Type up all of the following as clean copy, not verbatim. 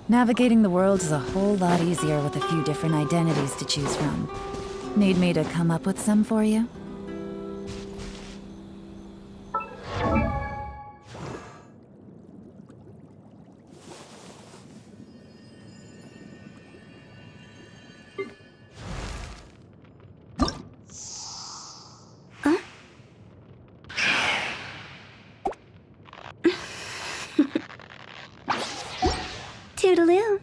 Navigating the world is a whole lot easier with a few different identities to choose from. Need me to come up with some for you? Toodaloo.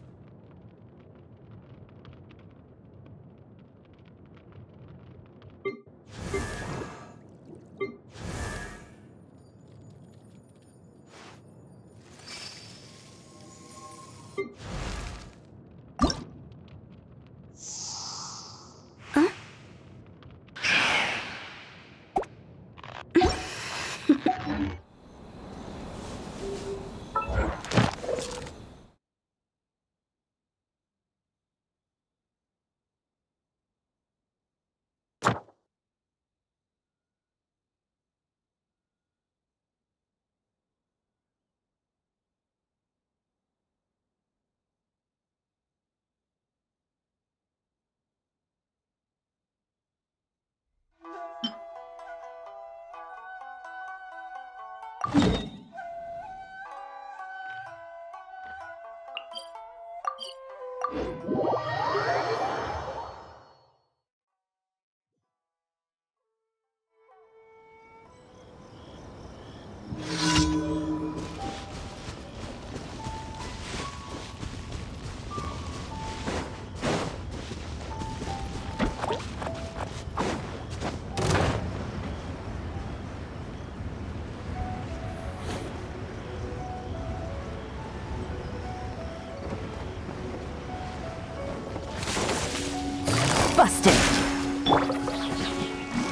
Busted!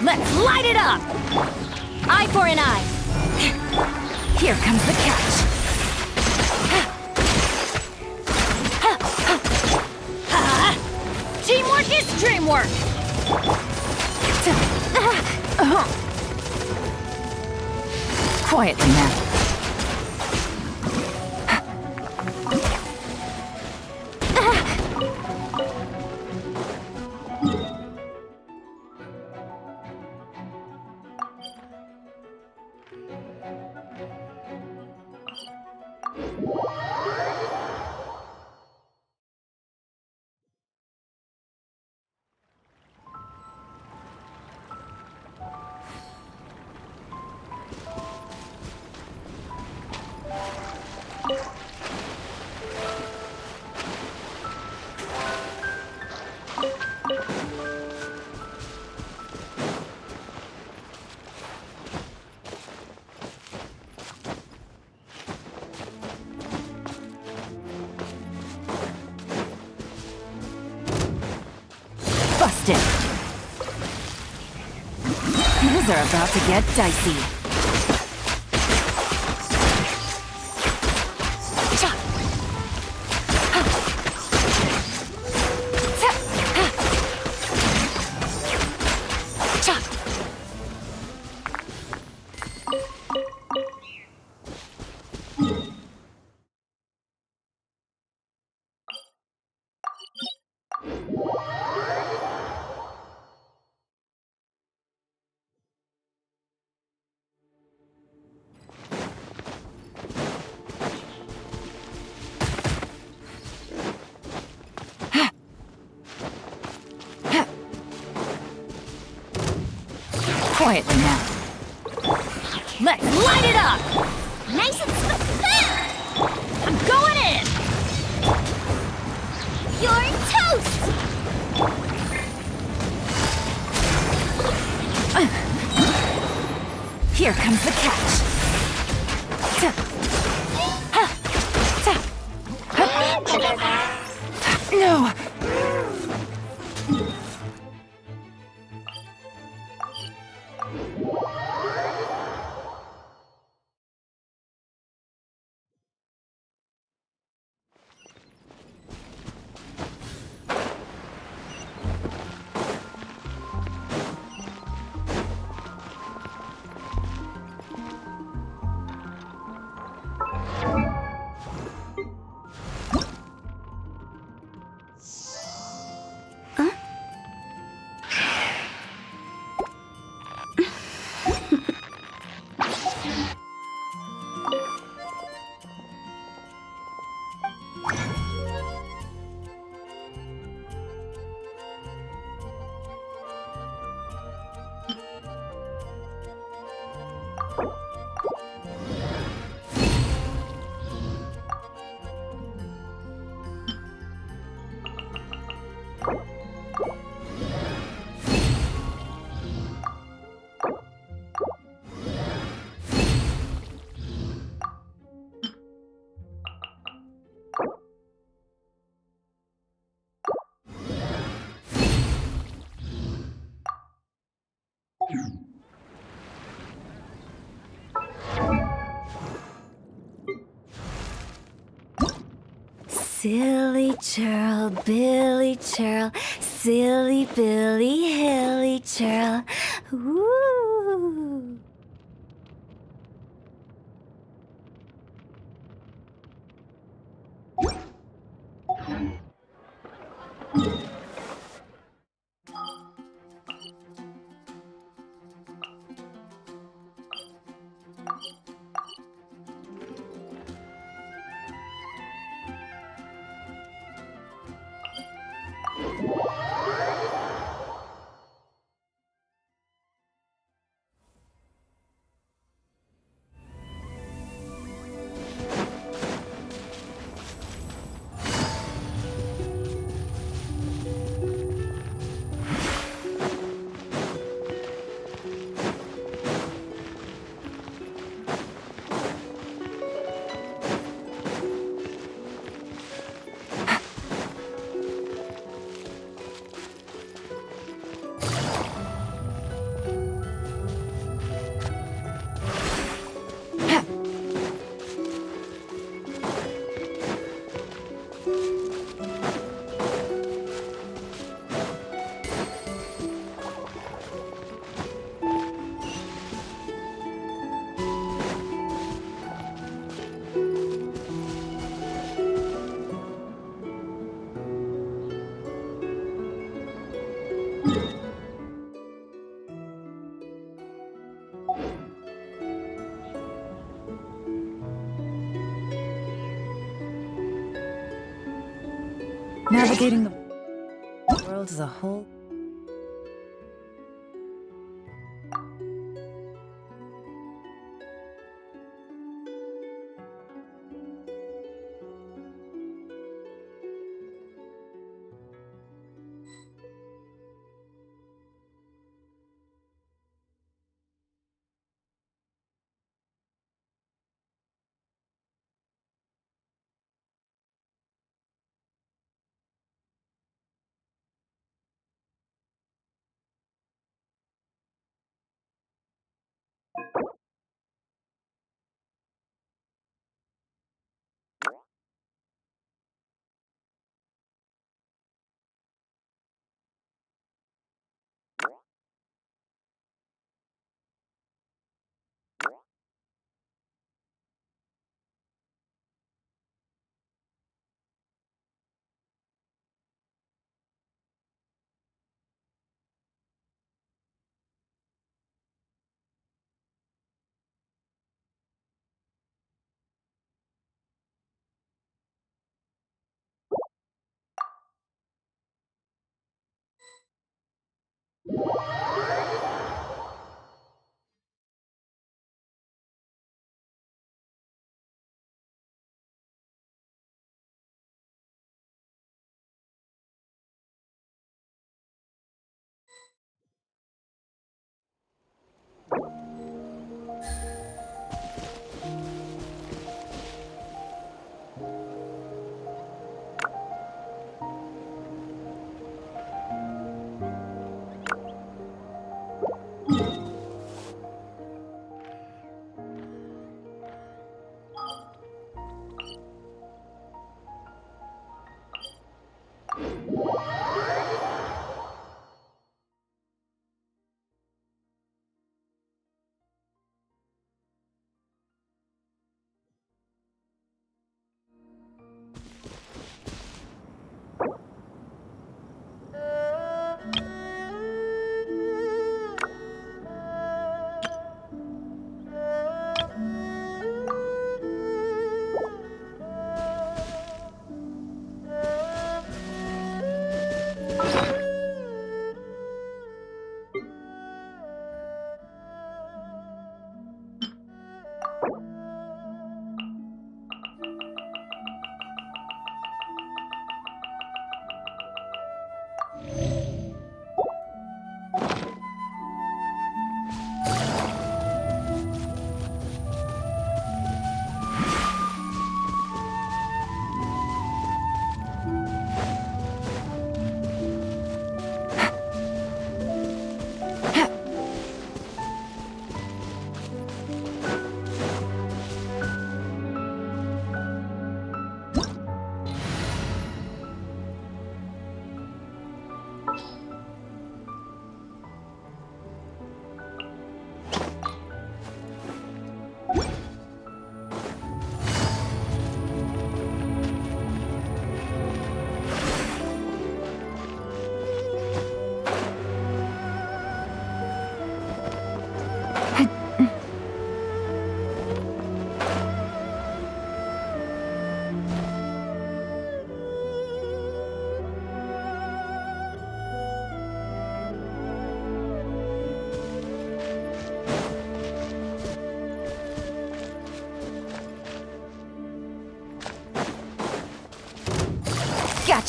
Let's light it up! Eye for an eye. Here comes the catch. Teamwork is dreamwork. Quietly now. Busted! Things are about to get dicey. Quietly now. Let's light it up! Nice and I'm going in. You're toast. Here comes the catch. No! Silly churl, Billy churl, silly Billy, hilly churl. Woo! Navigating the world as a whole.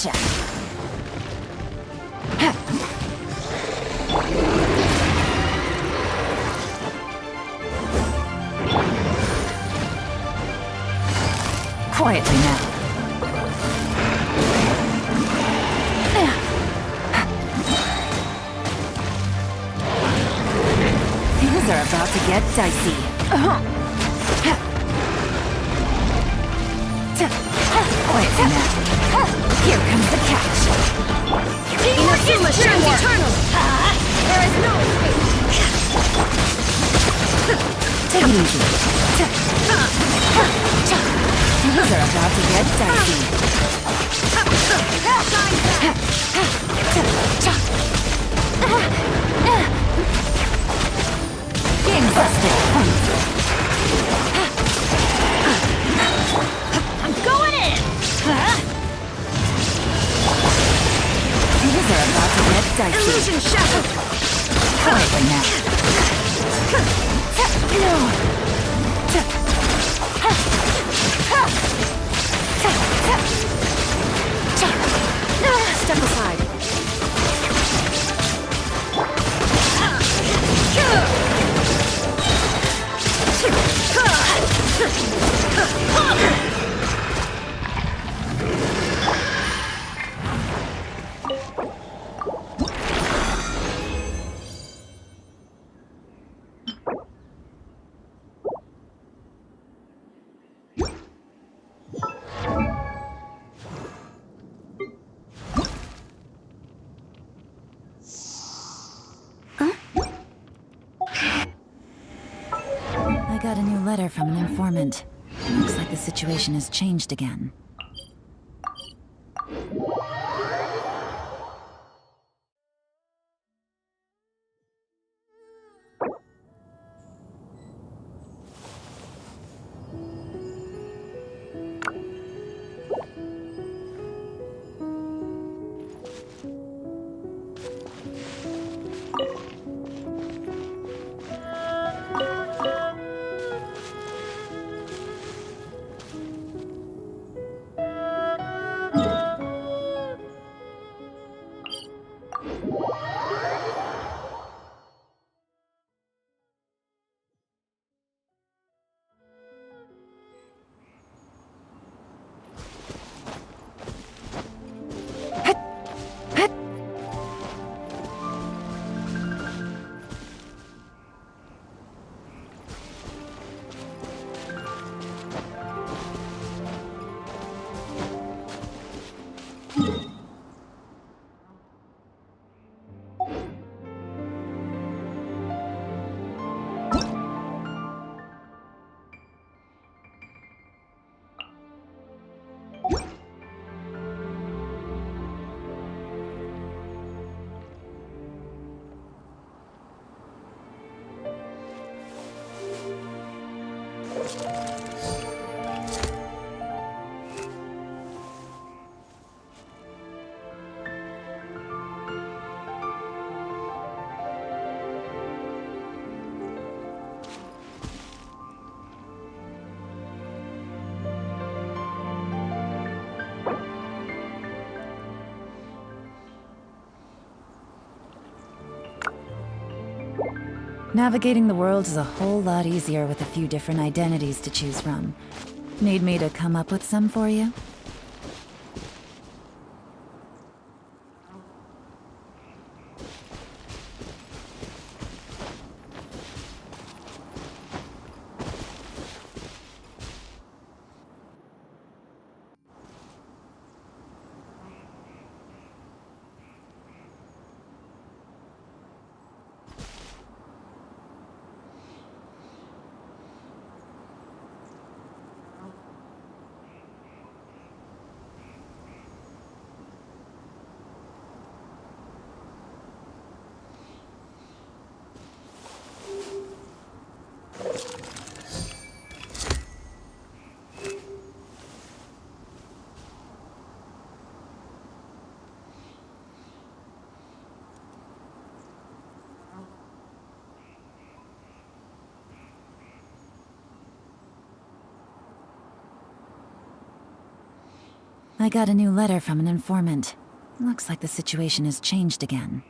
Gotcha! Quietly now. Things are about to get dicey. Quietly now. Here comes the catch. Teamwork is eternal! There is no escape! Take it easy. Things are about to get dicey. Game busted. I'm going in! Things are about to get dicey. Illusion shattered! Quietly now. No. Step aside. I got a new letter from an informant. Looks like the situation has changed again. Navigating the world is a whole lot easier with a few different identities to choose from. Need me to come up with some for you? I got a new letter from an informant. Looks like the situation has changed again.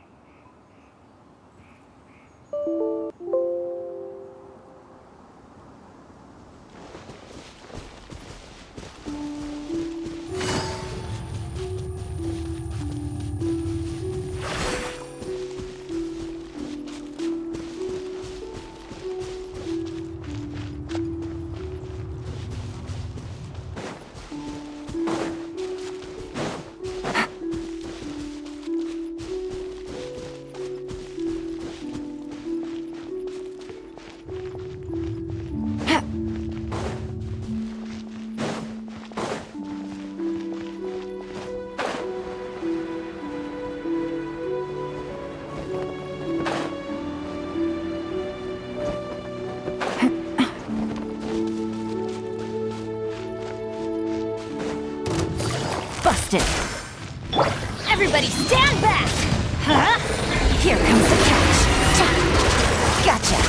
Busted! Everybody stand back! Huh? Here comes the catch! Gotcha!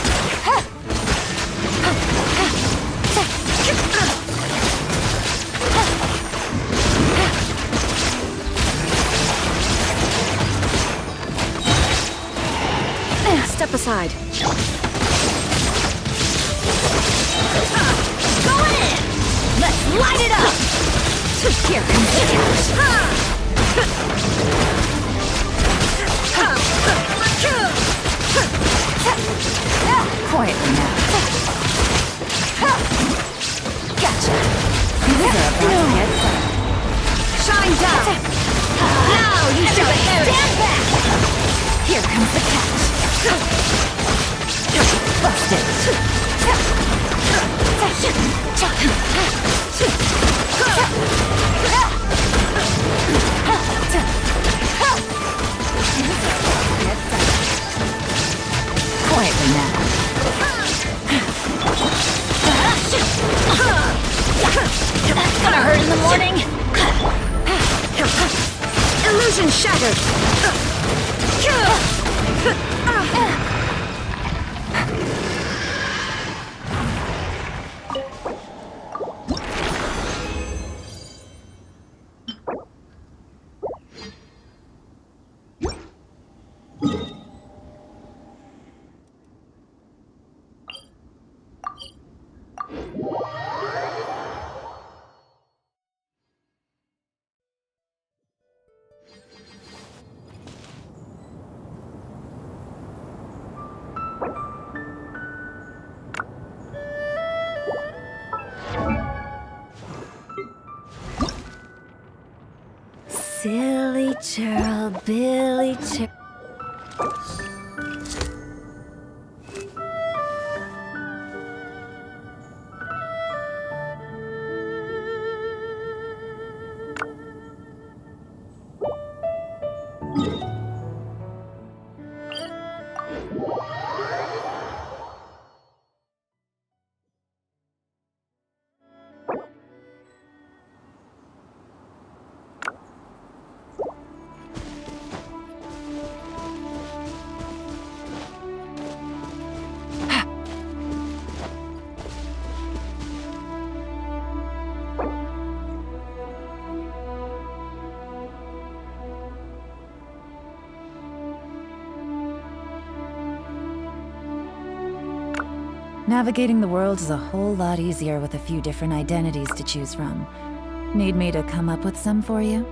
Step aside. Going in! Let's light it up! Here comes the quietly now. Gotcha. These are about to get fun. Shine down! Now you shall stand back! Here comes the catch. Busted. Quietly now. Gonna hurt in the morning? Illusion shattered! Silly churl, Billy churl. Navigating the world is a whole lot easier with a few different identities to choose from. Need me to come up with some for you?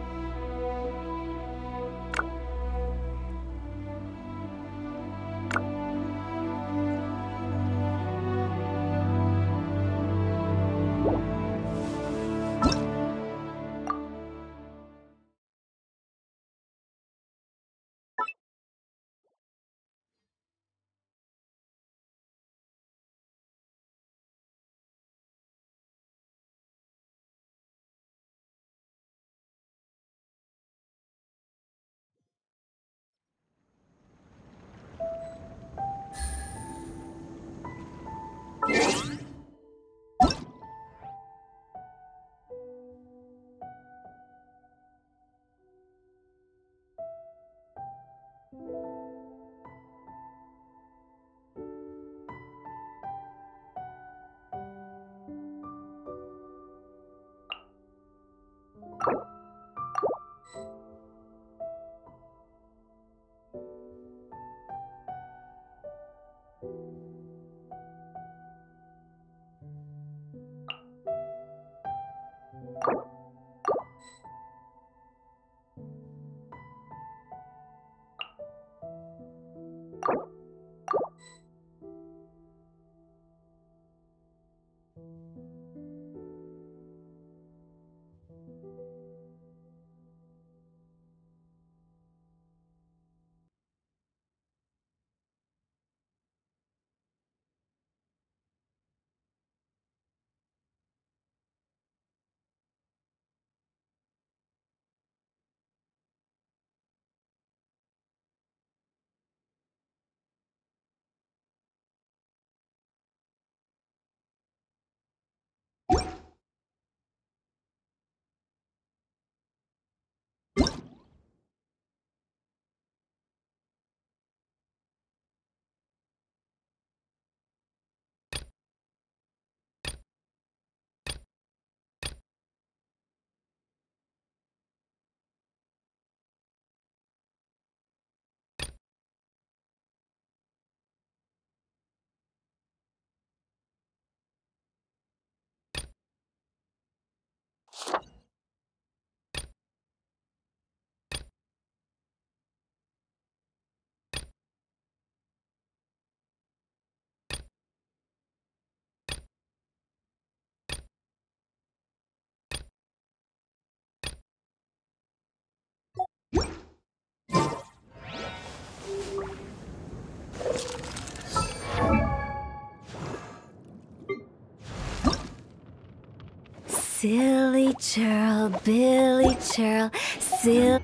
Silly churl, Billy churl, silly.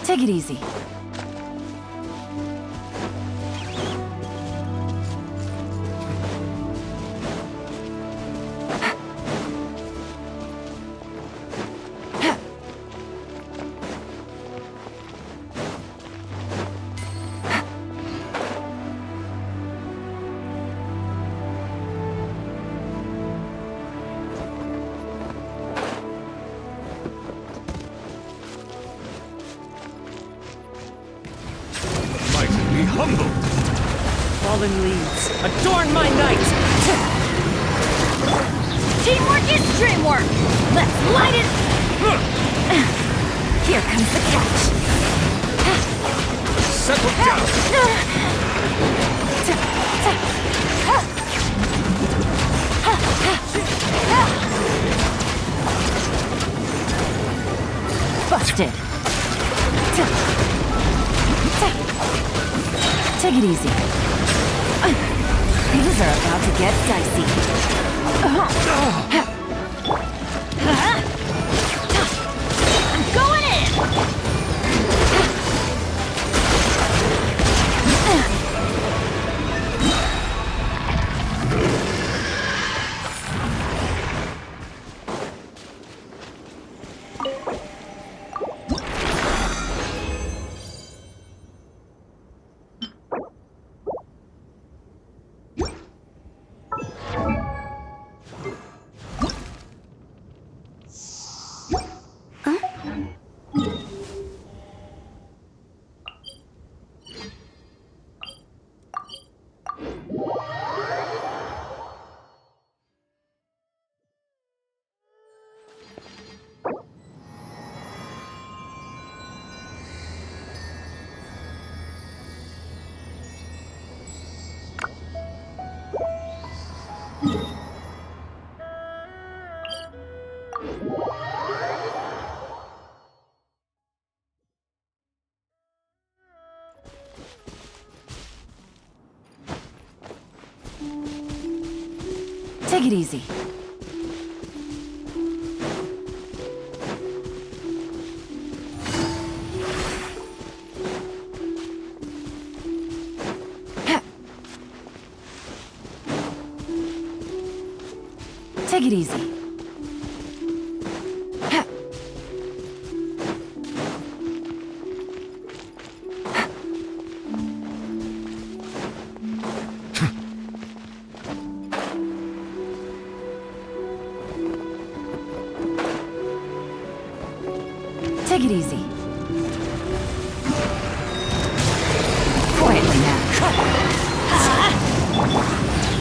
Take it easy. Humble! Fallen leaves, adorn my night! Teamwork is dreamwork! Let's light it! Here comes the catch. Settle down! Busted. Take it easy. Things are about to get dicey. I'm going in! Take it easy. Take it easy. Take it easy. Quietly now.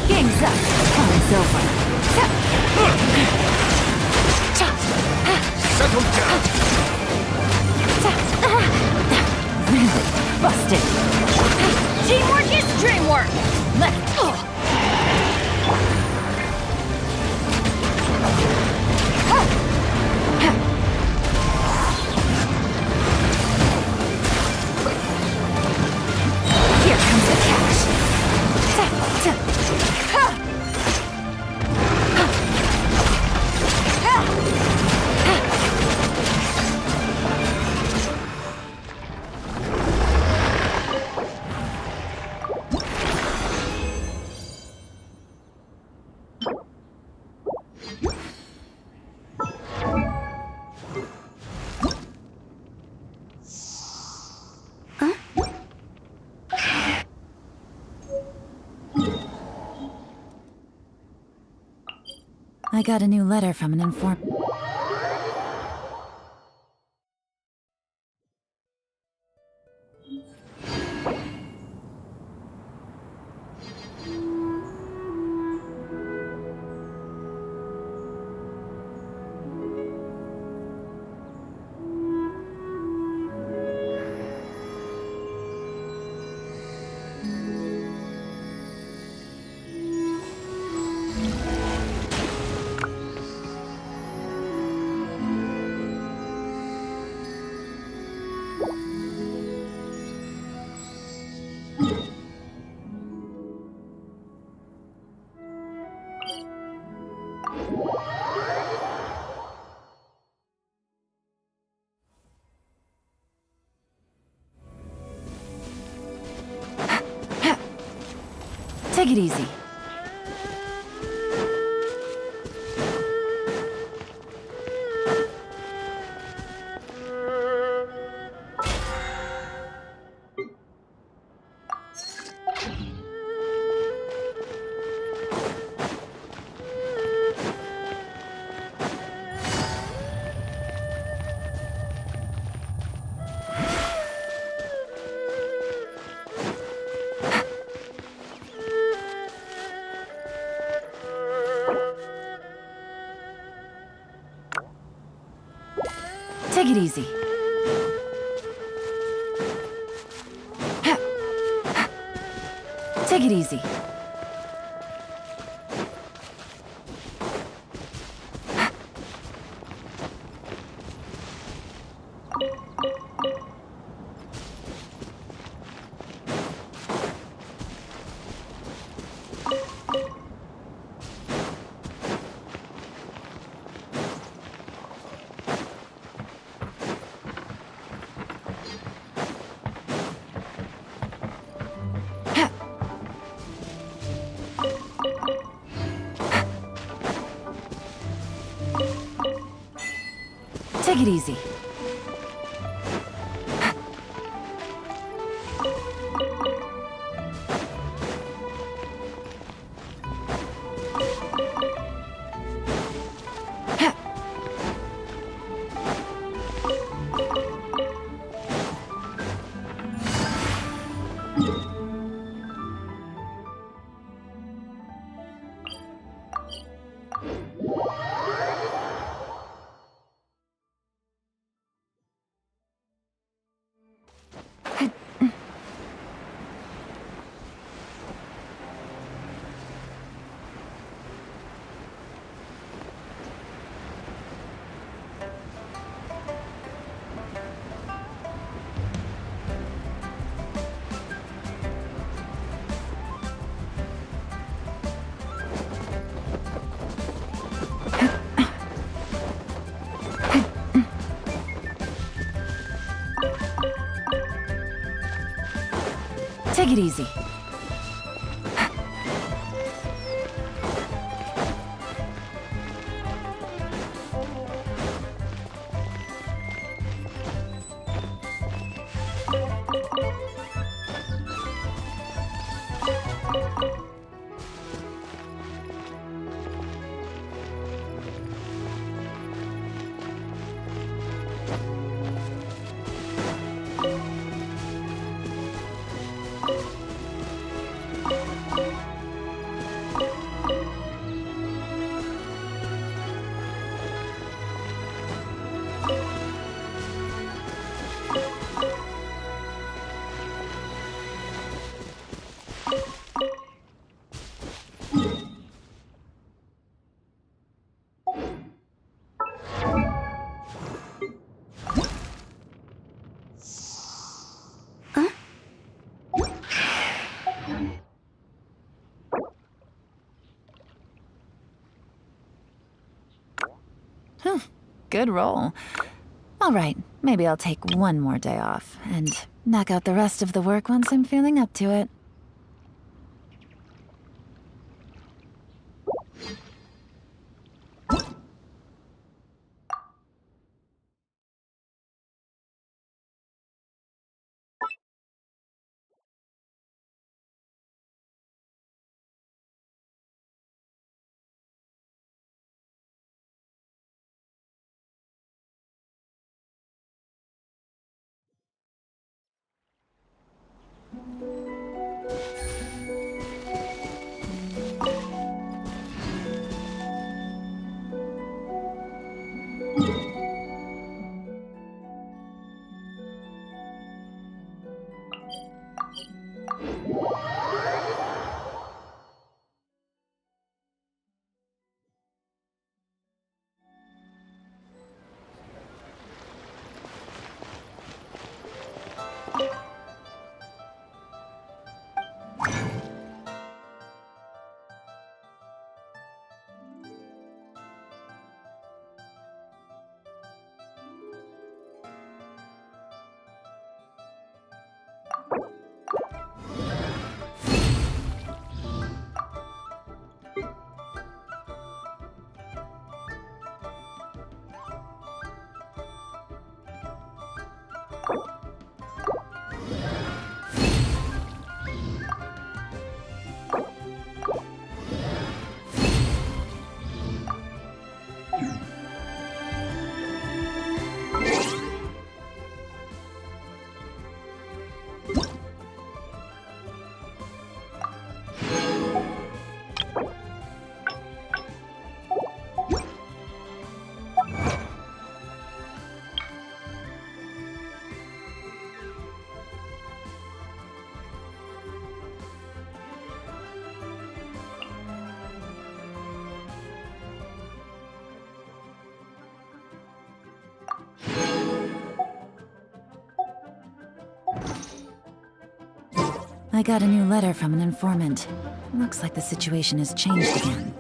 Game's up. Teamwork is dreamwork! Let's... Here comes the cash! I got a new letter from an informant. Take it easy. Take it easy. Take it easy. Take it easy. Take it easy. Good roll. All right, maybe I'll take one more day off and knock out the rest of the work once I'm feeling up to it. I got a new letter from an informant. Looks like the situation has changed again.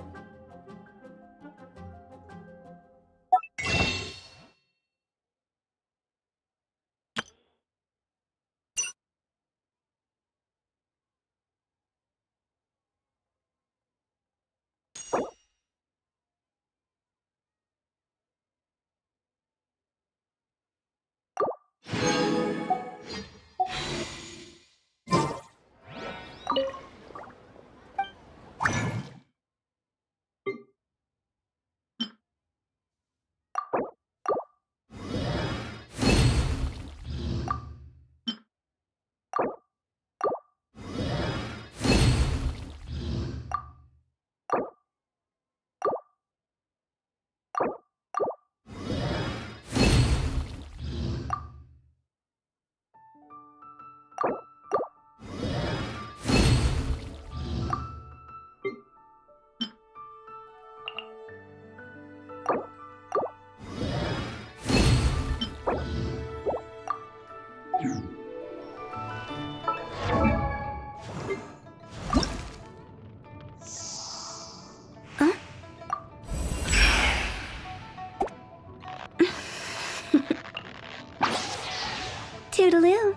Toodaloo.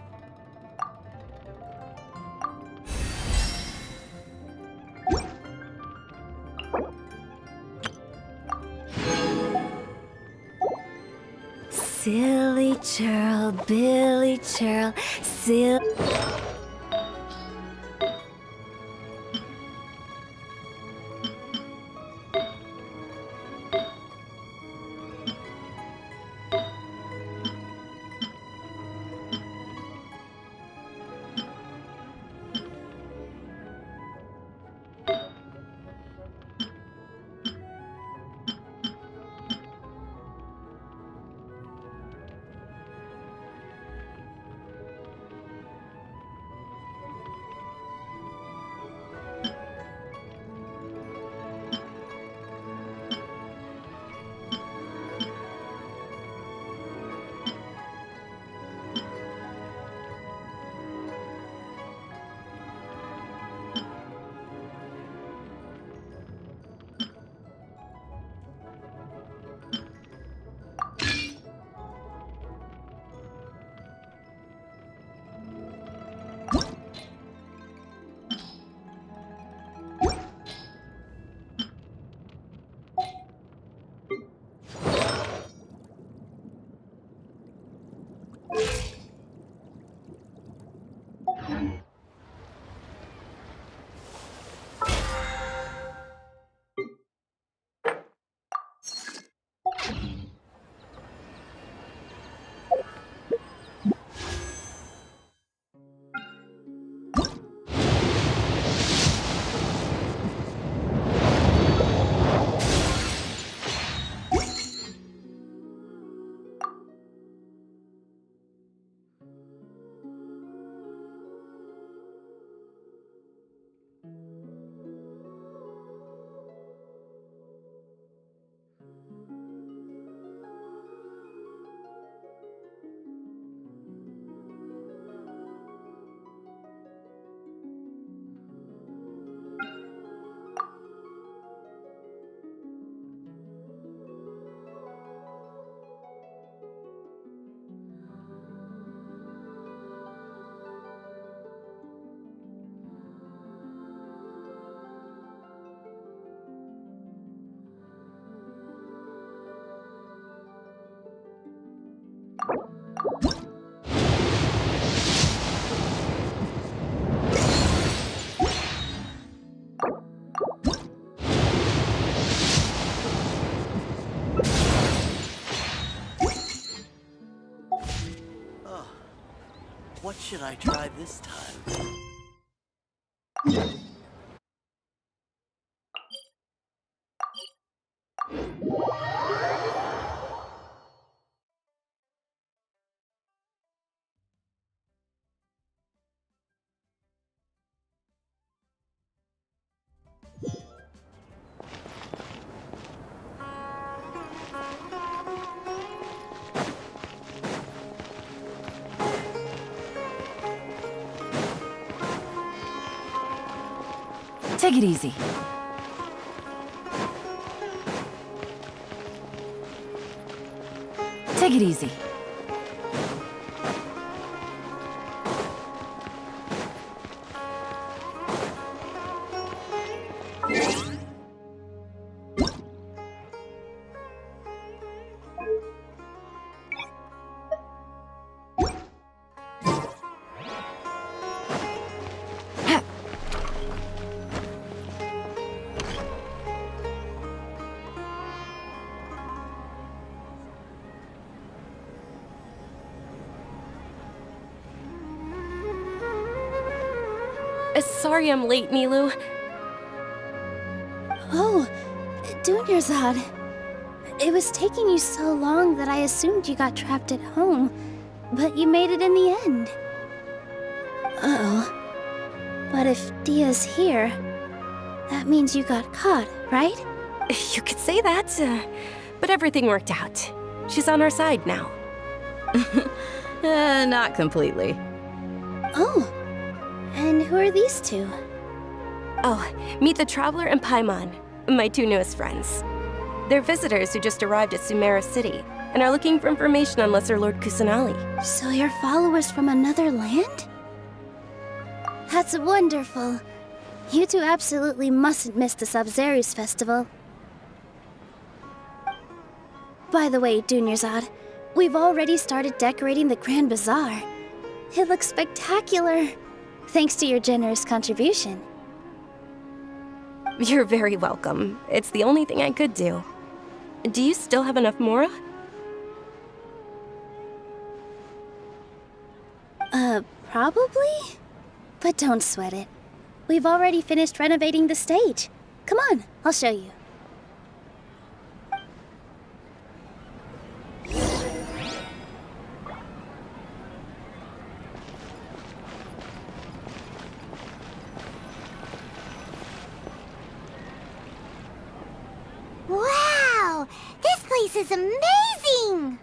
Silly churl, Billy churl, should I try this time? Take it easy. Take it easy. Sorry I'm late, Milu. Oh, Dunyarzad. It was taking you so long that I assumed you got trapped at home, but you made it in the end. Uh-oh. But if Dia's here, that means you got caught, right? You could say that, but everything worked out. She's on our side now. Not completely. Oh, and who are these two? Oh, meet the Traveler and Paimon, my two newest friends. They're visitors who just arrived at Sumeru City and are looking for information on Lesser Lord Kusanali. So you're followers from another land? That's wonderful. You two absolutely mustn't miss the Sub-Zerus festival. By the way, Dunyarzad, we've already started decorating the Grand Bazaar. It looks spectacular, thanks to your generous contribution. You're very welcome. It's the only thing I could do. Do you still have enough Mora? Probably? But don't sweat it. We've already finished renovating the stage. Come on, I'll show you. Wow! This place is amazing!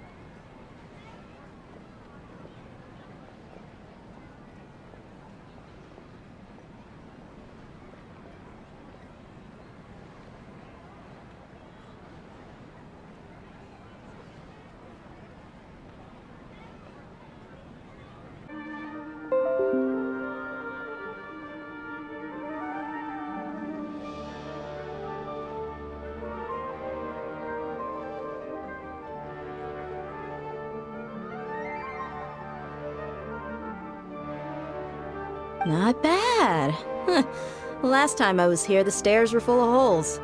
Not bad. Huh. Last time I was here, the stairs were full of holes.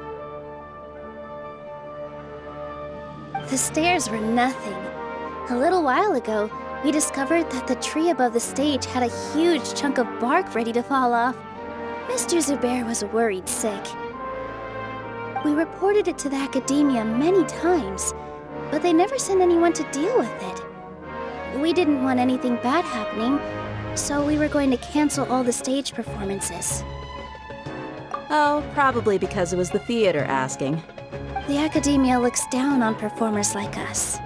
The stairs were nothing. A little while ago, we discovered that the tree above the stage had a huge chunk of bark ready to fall off. Mr. Zubair was worried sick. We reported it to the academia many times, but they never sent anyone to deal with it. We didn't want anything bad happening, so we were going to cancel all the stage performances. Oh, probably because it was the theater asking. The academia looks down on performers like us.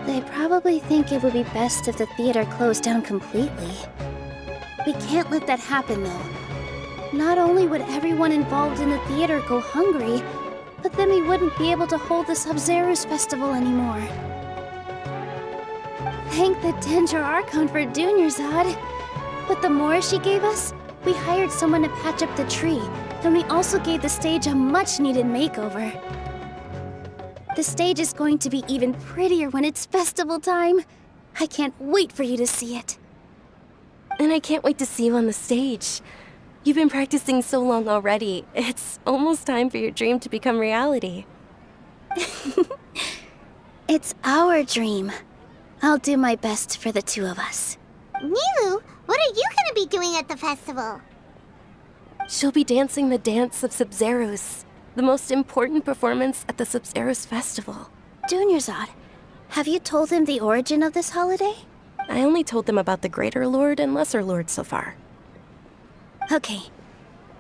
They probably think it would be best if the theater closed down completely. We can't let that happen, though. Not only would everyone involved in the theater go hungry, but then we wouldn't be able to hold the Sub-Zerus festival anymore. Thank the Danger Archon for Dunyarzad. But the more she gave us, we hired someone to patch up the tree, and we also gave the stage a much-needed makeover. The stage is going to be even prettier when it's festival time. I can't wait for you to see it. And I can't wait to see you on the stage. You've been practicing so long already. It's almost time for your dream to become reality. It's our dream. I'll do my best for the two of us. Nilu, what are you gonna be doing at the festival? She'll be dancing the dance of Sub-Zeros, the most important performance at the Sub-Zeros festival. Dunyarzad, have you told them the origin of this holiday? I only told them about the Greater Lord and Lesser Lord so far. Okay.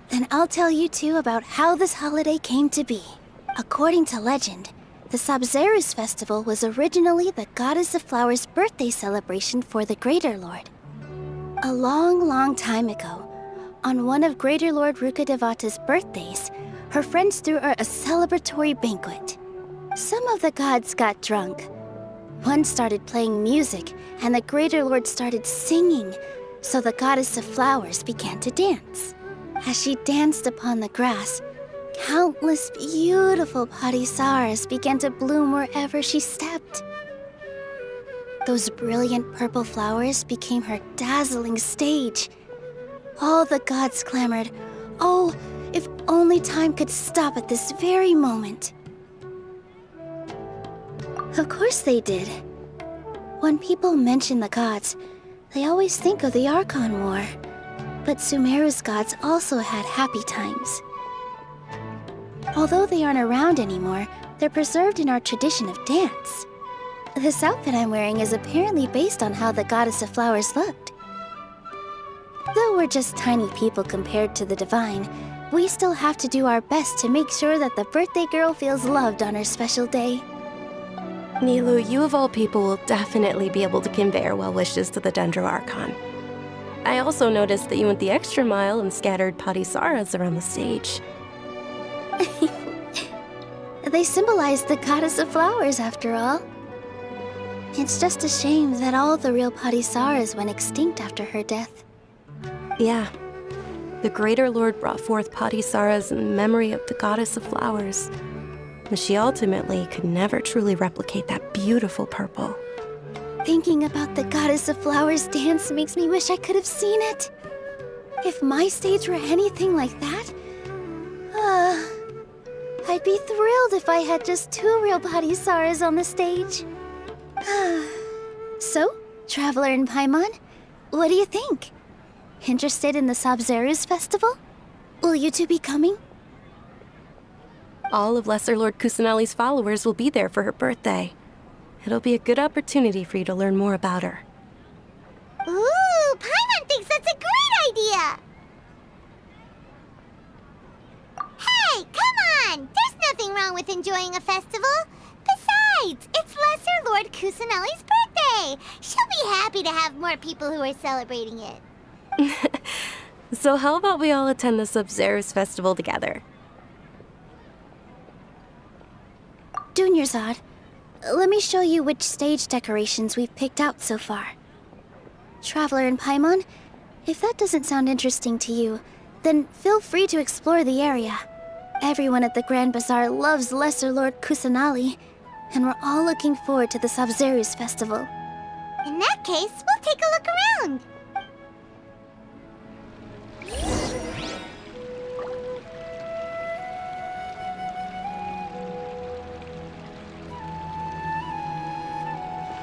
Then I'll tell you two about how this holiday came to be. According to legend, the Sub-Zeros festival was originally the Goddess of Flowers' birthday celebration for the Greater Lord. A long, long time ago, on one of Greater Lord Rukkhadevata's birthdays, her friends threw her a celebratory banquet. Some of the gods got drunk. One started playing music, and the Greater Lord started singing, so the Goddess of Flowers began to dance. As she danced upon the grass, countless beautiful parisaras began to bloom wherever she stepped. Those brilliant purple flowers became her dazzling stage. All the gods clamored, "Oh, if only time could stop at this very moment." Of course they did. When people mention the gods, they always think of the Archon War. But Sumeru's gods also had happy times. Although they aren't around anymore, they're preserved in our tradition of dance. This outfit I'm wearing is apparently based on how the Goddess of Flowers looked. Though we're just tiny people compared to the divine, we still have to do our best to make sure that the birthday girl feels loved on her special day. Nilu, you of all people will definitely be able to convey our well wishes to the Dendro Archon. I also noticed that you went the extra mile and scattered Patisaras around the stage. They symbolize the Goddess of Flowers, after all. It's just a shame that all the real Patisaras went extinct after her death. Yeah. The Greater Lord brought forth Patisaras in memory of the Goddess of Flowers. But she ultimately could never truly replicate that beautiful purple. Thinking about the Goddess of Flowers dance makes me wish I could have seen it. If my stage were anything like that, I'd be thrilled if I had just two real Patisaras on the stage. So, Traveler and Paimon, what do you think? Interested in the Sub-Zeros festival? Will you two be coming? All of Lesser Lord Kusanali's followers will be there for her birthday. It'll be a good opportunity for you to learn more about her. Ooh, Paimon thinks that's a great idea! Hey, come on! There's nothing wrong with enjoying a festival. Besides, it's Lesser Lord Kusanali's birthday. She'll be happy to have more people who are celebrating it. So how about we all attend the Sub-Zeros festival together? Dunyarzad, let me show you which stage decorations we've picked out so far. Traveler and Paimon, if that doesn't sound interesting to you, then feel free to explore the area. Everyone at the Grand Bazaar loves Lesser Lord Kusanali, and we're all looking forward to the Sub-Zeros festival. In that case, we'll take a look around.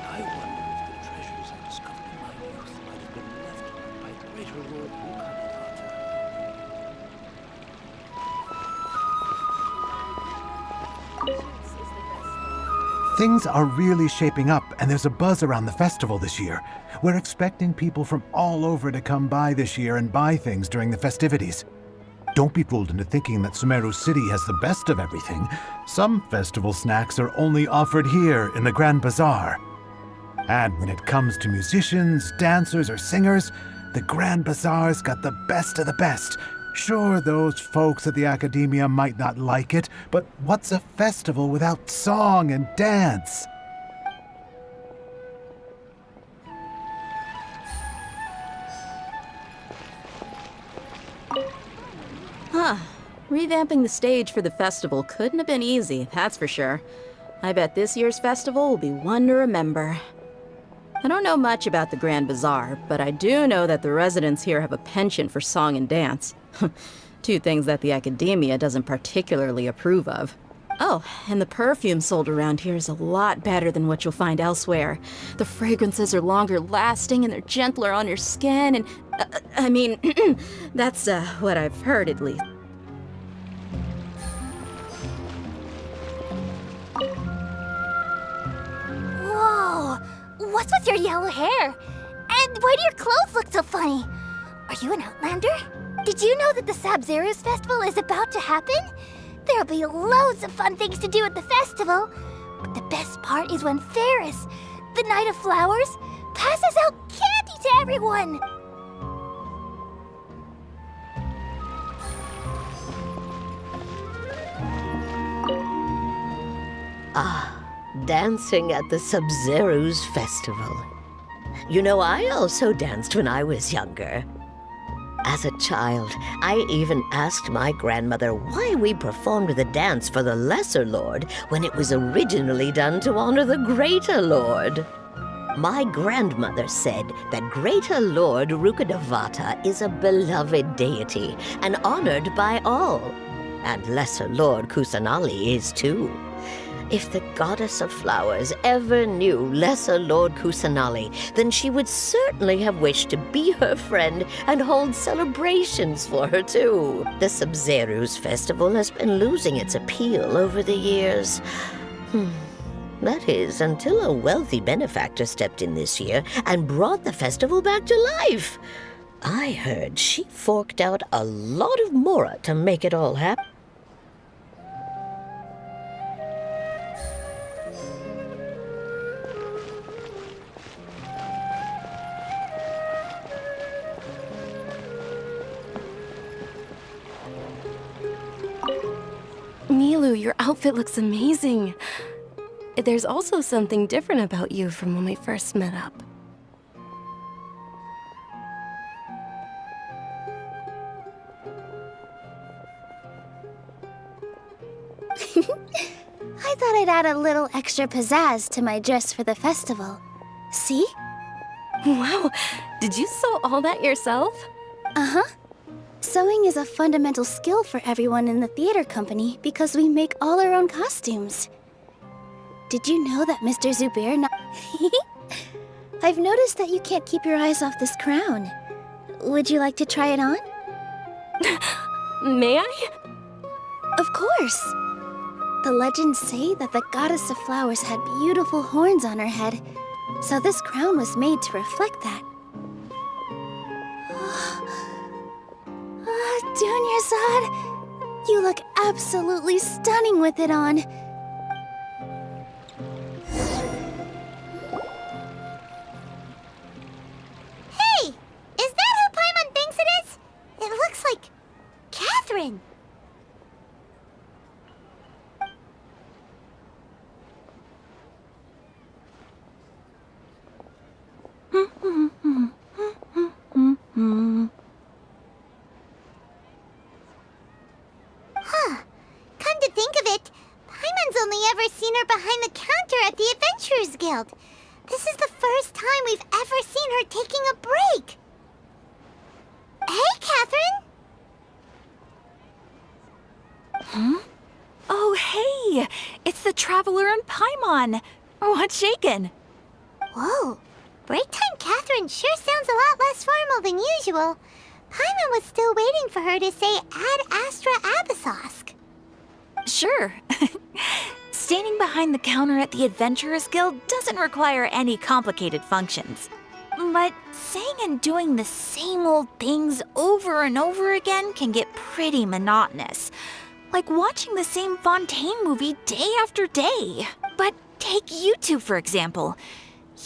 I wonder if the treasures I discovered in my youth might have been left by Greater Lord Rukkhadevata. Things are really shaping up, and there's a buzz around the festival this year. We're expecting people from all over to come by this year and buy things during the festivities. Don't be fooled into thinking that Sumeru City has the best of everything. Some festival snacks are only offered here in the Grand Bazaar. And when it comes to musicians, dancers, or singers, the Grand Bazaar's got the best of the best. Sure, those folks at the Academia might not like it, but what's a festival without song and dance? Huh. Revamping the stage for the festival couldn't have been easy, that's for sure. I bet this year's festival will be one to remember. I don't know much about the Grand Bazaar, but I do know that the residents here have a penchant for song and dance. Two things that the Academia doesn't particularly approve of. Oh, and the perfume sold around here is a lot better than what you'll find elsewhere. The fragrances are longer lasting and they're gentler on your skin and... I mean, that's what I've heard at least. Whoa! What's with your yellow hair? And why do your clothes look so funny? Are you an Outlander? Did you know that the Sabzeruz Festival is about to happen? There'll be loads of fun things to do at the festival. But the best part is when Ferris, the Knight of Flowers, passes out candy to everyone! Dancing at the Sabzeruz Festival. You know, I also danced when I was younger. As a child, I even asked my grandmother why we performed the dance for the Lesser Lord when it was originally done to honor the Greater Lord. My grandmother said that Greater Lord Rukkhadevata is a beloved deity and honored by all. And Lesser Lord Kusanali is too. If the goddess of flowers ever knew Lesser Lord Kusanali, then she would certainly have wished to be her friend and hold celebrations for her too. The Sabzeruz Festival has been losing its appeal over the years. That is, until a wealthy benefactor stepped in this year and brought the festival back to life. I heard she forked out a lot of mora to make it all happen. Nilu, your outfit looks amazing. There's also something different about you from when we first met up. I thought I'd add a little extra pizzazz to my dress for the festival. See? Wow, did you sew all that yourself? Uh-huh. Sewing is a fundamental skill for everyone in the theater company because we make all our own costumes. Did you know that Mr. Zubair I've noticed that you can't keep your eyes off this crown. Would you like to try it on? May I? Of course. The legends say that the goddess of flowers had beautiful horns on her head, so this crown was made to reflect that. Dunyarzad, you look absolutely stunning with it on. Hey! Is that who Paimon thinks it is? It looks like Catherine. Come to think of it, Paimon's only ever seen her behind the counter at the Adventurers Guild. This is the first time we've ever seen her taking a break. Hey, Catherine! Oh, hey! It's the Traveler and Paimon! What's shaken? Whoa, break time Catherine sure sounds a lot less formal than usual. Paimon was still waiting for her to say Ad Astra Abyssosk. Sure. Standing behind the counter at the Adventurers Guild doesn't require any complicated functions. But saying and doing the same old things over and over again can get pretty monotonous. Like watching the same Fontaine movie day after day. But take you two, for example.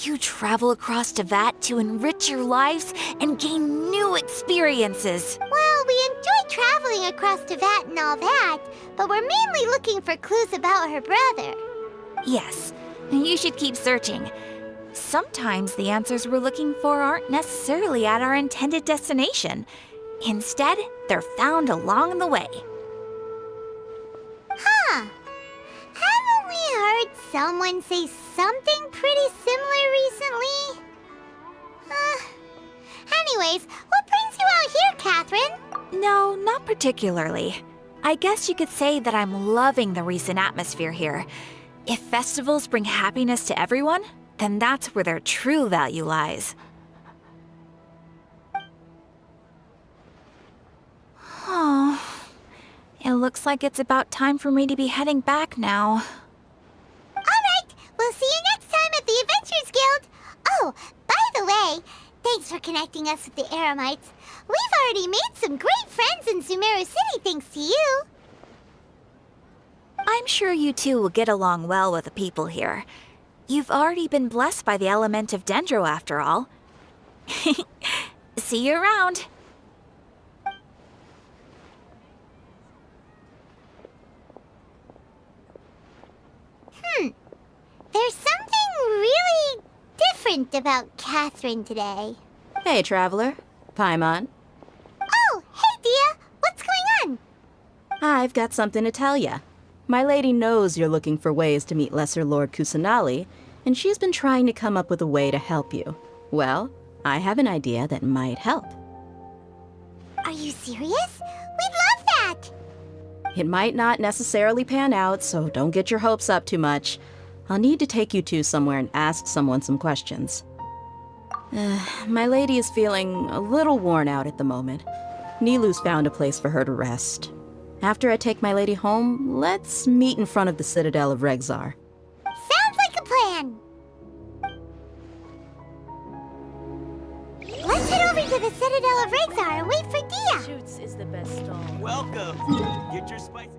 You travel across Tevat to enrich your lives and gain new experiences. Well, we enjoy traveling across Tevat and all that, but we're mainly looking for clues about her brother. Yes, you should keep searching. Sometimes the answers we're looking for aren't necessarily at our intended destination. Instead, they're found along the way. Huh. Haven't we heard someone say something pretty similar recently? Anyways, what brings you out here, Catherine? No, not particularly. I guess you could say that I'm loving the recent atmosphere here. If festivals bring happiness to everyone, then that's where their true value lies. Oh, it looks like it's about time for me to be heading back now. Alright, we'll see you next time at the Adventurers Guild. Oh, by the way, thanks for connecting us with the Eremites. We've already made some great friends in Sumeru City thanks to you. I'm sure you two will get along well with the people here. You've already been blessed by the element of Dendro after all. See you around. There's something really different about Catherine today. Hey, traveler. Paimon. Oh, hey, Dia. What's going on? I've got something to tell ya. My lady knows you're looking for ways to meet Lesser Lord Kusanali, and she's been trying to come up with a way to help you. Well, I have an idea that might help. Are you serious? We'd love that. It might not necessarily pan out, so don't get your hopes up too much. I'll need to take you two somewhere and ask someone some questions. My lady is feeling a little worn out at the moment. Nilu's found a place for her to rest. After I take my lady home, let's meet in front of the Citadel of Regzar. Sounds like a plan. Let's head over to the Citadel of Regzar and wait for Dia. Shoots is the best stall. Welcome. Get your spicy.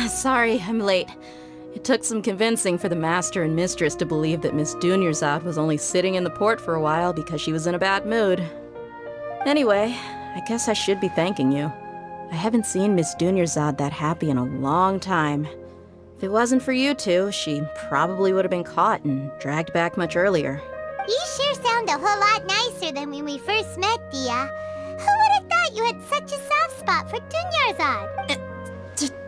Sorry, I'm late. It took some convincing for the master and mistress to believe that Miss Dunyarzad was only sitting in the port for a while because she was in a bad mood. Anyway, I guess I should be thanking you. I haven't seen Miss Dunyarzad that happy in a long time. If it wasn't for you two, she probably would have been caught and dragged back much earlier. You sure sound a whole lot nicer than when we first met, Dia. Who would have thought you had such a soft spot for Dunyarzad?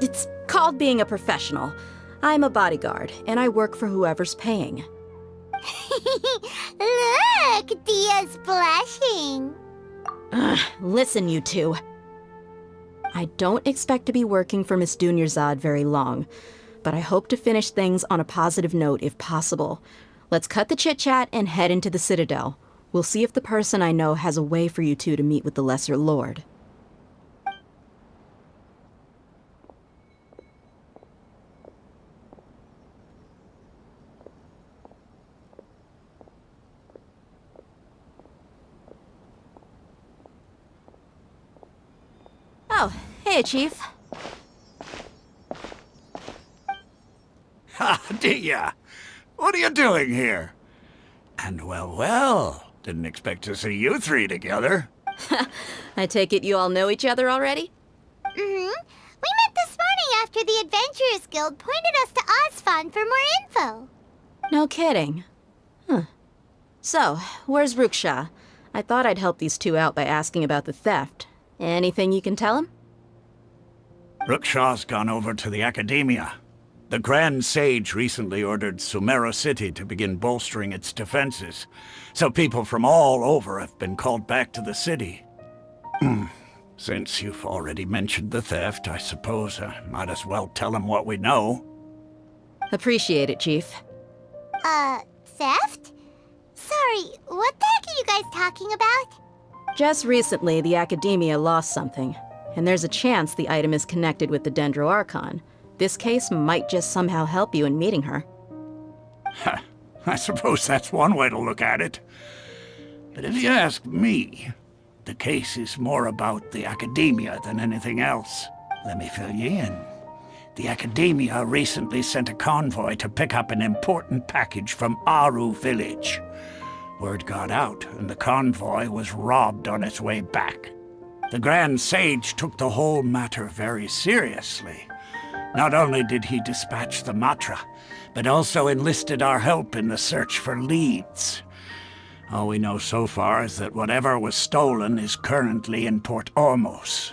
It's called being a professional. I'm a bodyguard, and I work for whoever's paying. Look, Dia's blushing. Listen, you two. I don't expect to be working for Miss Dunyarzad very long, but I hope to finish things on a positive note if possible. Let's cut the chit-chat and head into the Citadel. We'll see if the person I know has a way for you two to meet with the Lesser Lord. Oh, hey, Chief. Ha, Dia! What are you doing here? And well, didn't expect to see you three together. I take it you all know each other already? Mm-hmm. We met this morning after the Adventurers Guild pointed us to Osfon for more info. No kidding. Huh. So, where's Ruksha? I thought I'd help these two out by asking about the theft. Anything you can tell him? Ruksha's gone over to the Academia. The Grand Sage recently ordered Sumeru City to begin bolstering its defenses, so people from all over have been called back to the city. Since you've already mentioned the theft, I suppose I might as well tell him what we know. Appreciate it, Chief. Theft? Sorry, what the heck are you guys talking about? Just recently, the Academia lost something, and there's a chance the item is connected with the Dendro Archon. This case might just somehow help you in meeting her. I suppose that's one way to look at it. But if you ask me, the case is more about the Academia than anything else. Let me fill you in. The Academia recently sent a convoy to pick up an important package from Aru village. Word got out, and the convoy was robbed on its way back. The Grand Sage took the whole matter very seriously, Not only did he dispatch the Matra, but also enlisted our help in the search for leads. All we know so far is that whatever was stolen is currently in Port Ormos.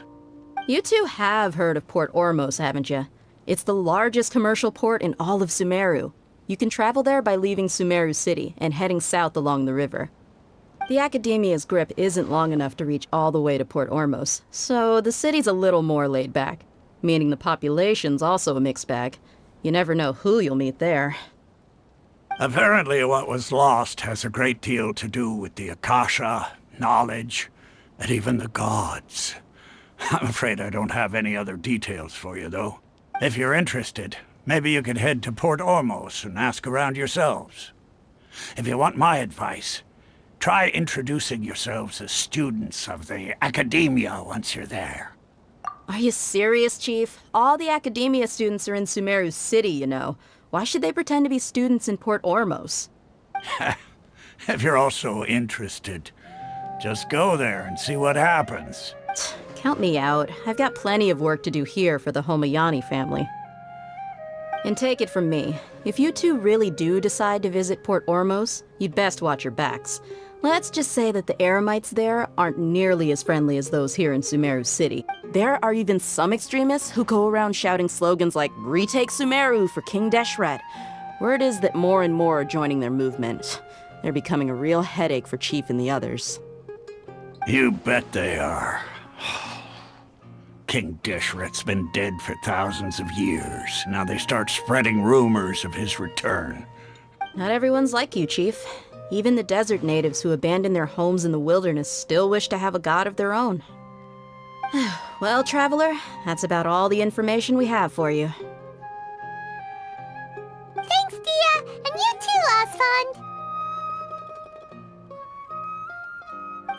You two have heard of Port Ormos, haven't you? It's the largest commercial port in all of Sumeru. You can travel there by leaving Sumeru City and heading south along the river. The Academia's grip isn't long enough to reach all the way to Port Ormos, so the city's a little more laid back, meaning the population's also a mixed bag. You never know who you'll meet there. Apparently what was lost has a great deal to do with the Akasha, knowledge, and even the gods. I'm afraid I don't have any other details for you, though. If you're interested, maybe you could head to Port Ormos and ask around yourselves. If you want my advice, try introducing yourselves as students of the Academia once you're there. Are you serious, Chief? All the Academia students are in Sumeru City, you know. Why should they pretend to be students in Port Ormos? If you're also interested, just go there and see what happens. Count me out. I've got plenty of work to do here for the Homayani family. And take it from me, if you two really do decide to visit Port Ormos, you'd best watch your backs. Let's just say that the Eremites there aren't nearly as friendly as those here in Sumeru City. There are even some extremists who go around shouting slogans like, "Retake Sumeru for King Deshret." Word is that more and more are joining their movement. They're becoming a real headache for Chief and the others. You bet they are. King Deshret's been dead for thousands of years. Now they start spreading rumors of his return. Not everyone's like you, Chief. Even the desert natives who abandoned their homes in the wilderness still wish to have a god of their own. Well, Traveler, that's about all the information we have for you. Thanks, Dia! And you too, Osfond!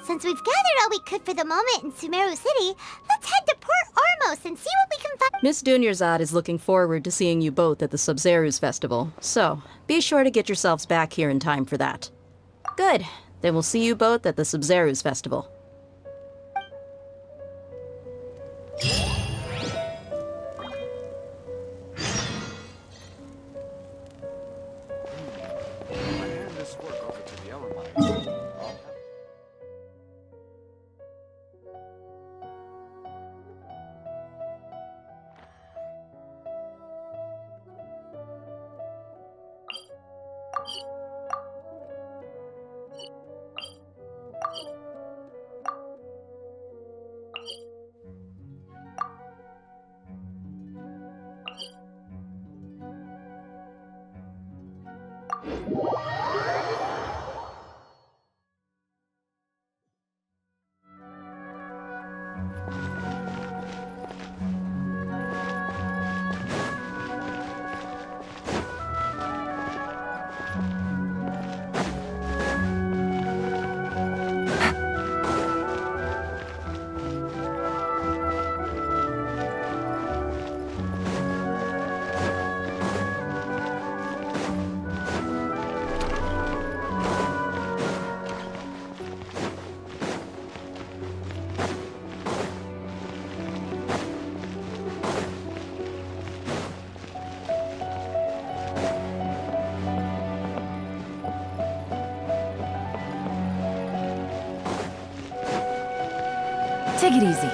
Since we've gathered all we could for the moment in Sumeru City, let's head to Port Ormos and see what we can find. Miss Dunyarzad is looking forward to seeing you both at the Sub-Zeru's festival, so be sure to get yourselves back here in time for that. Good. Then we'll see you both at the Sub-Zeru's festival. Take it easy.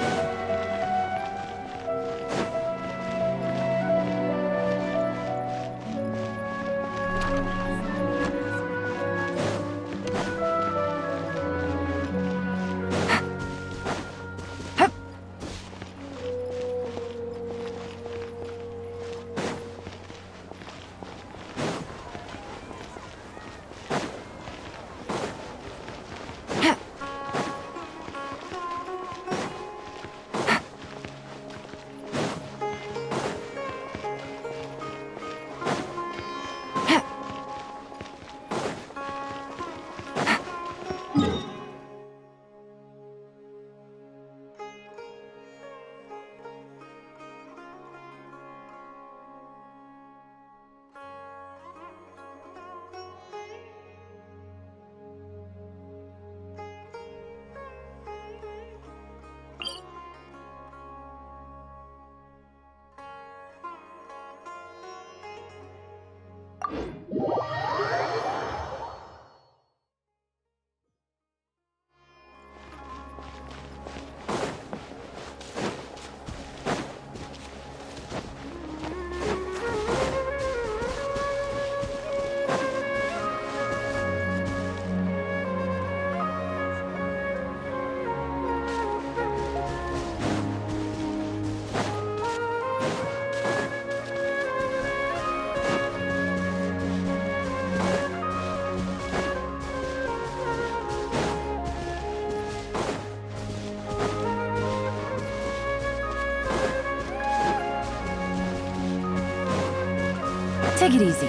Take it easy.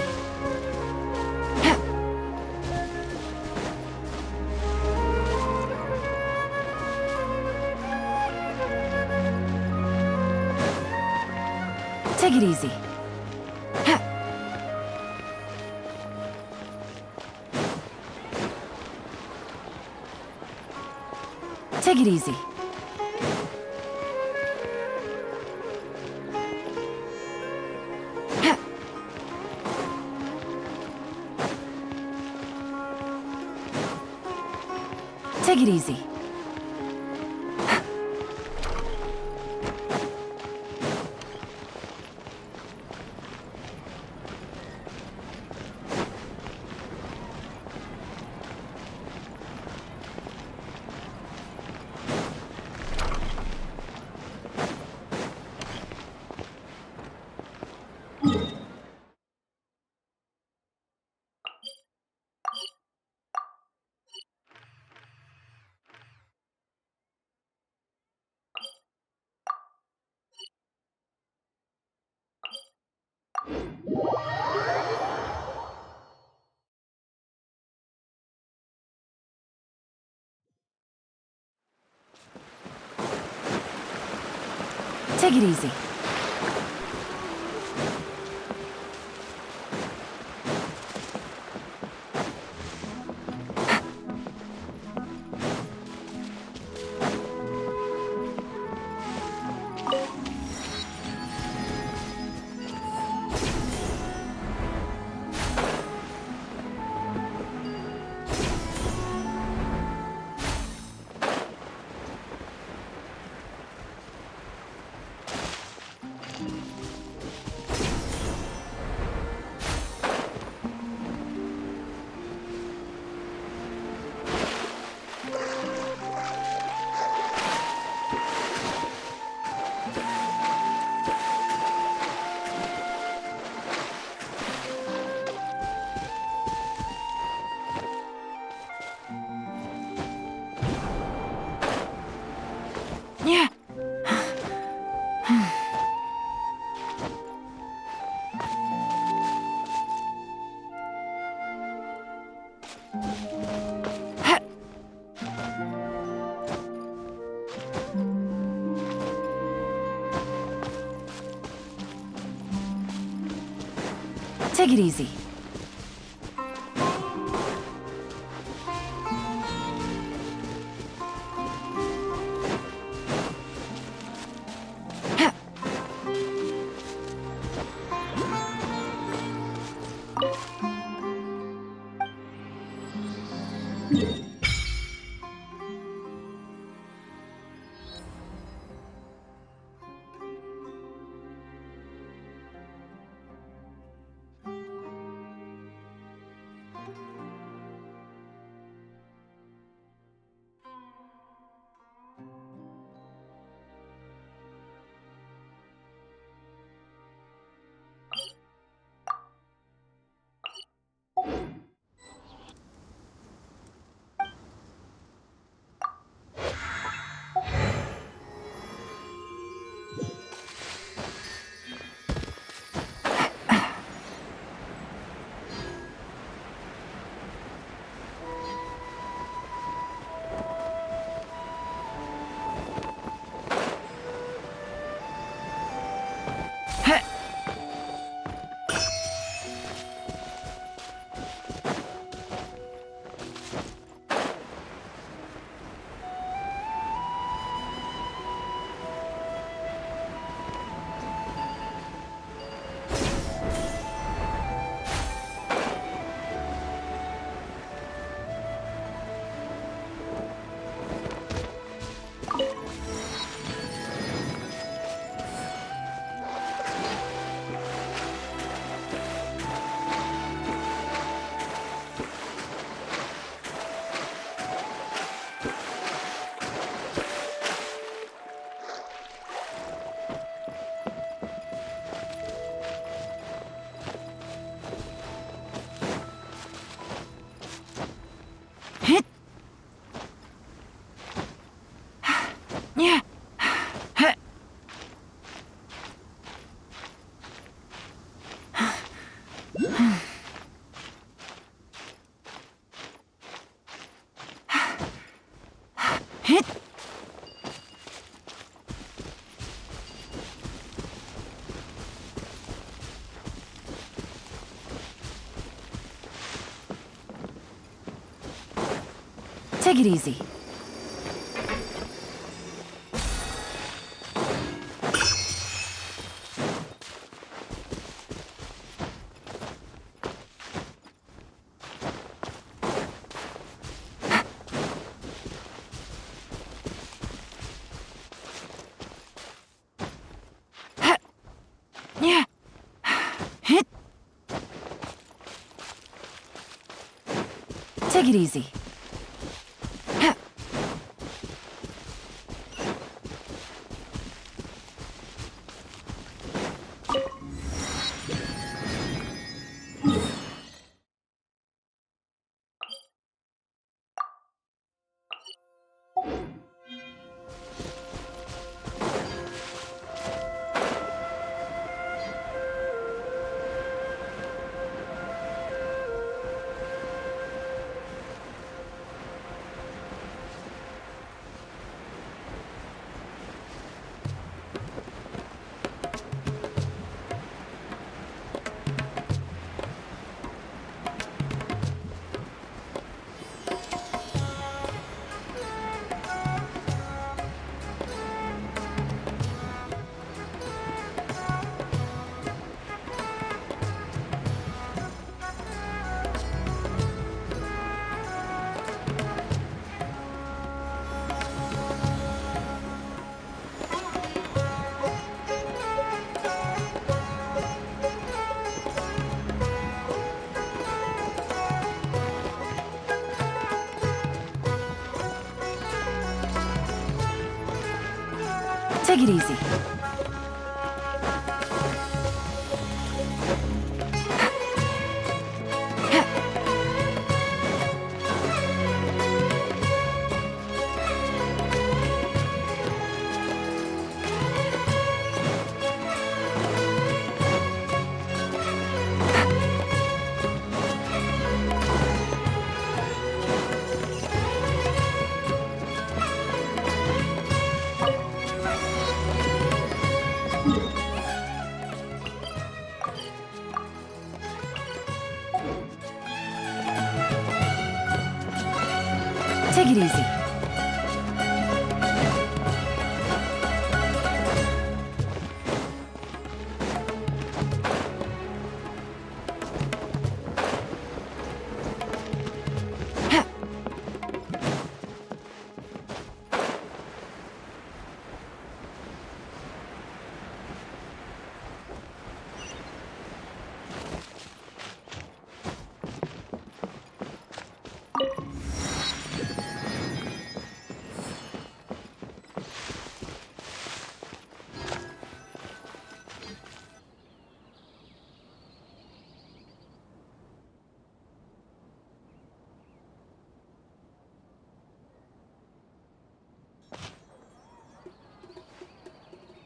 Take it easy. Take it easy. Take it easy. Take it easy. Yeah. Take it easy. Take it easy. Yeah. Take it easy. Take it easy. Take it easy.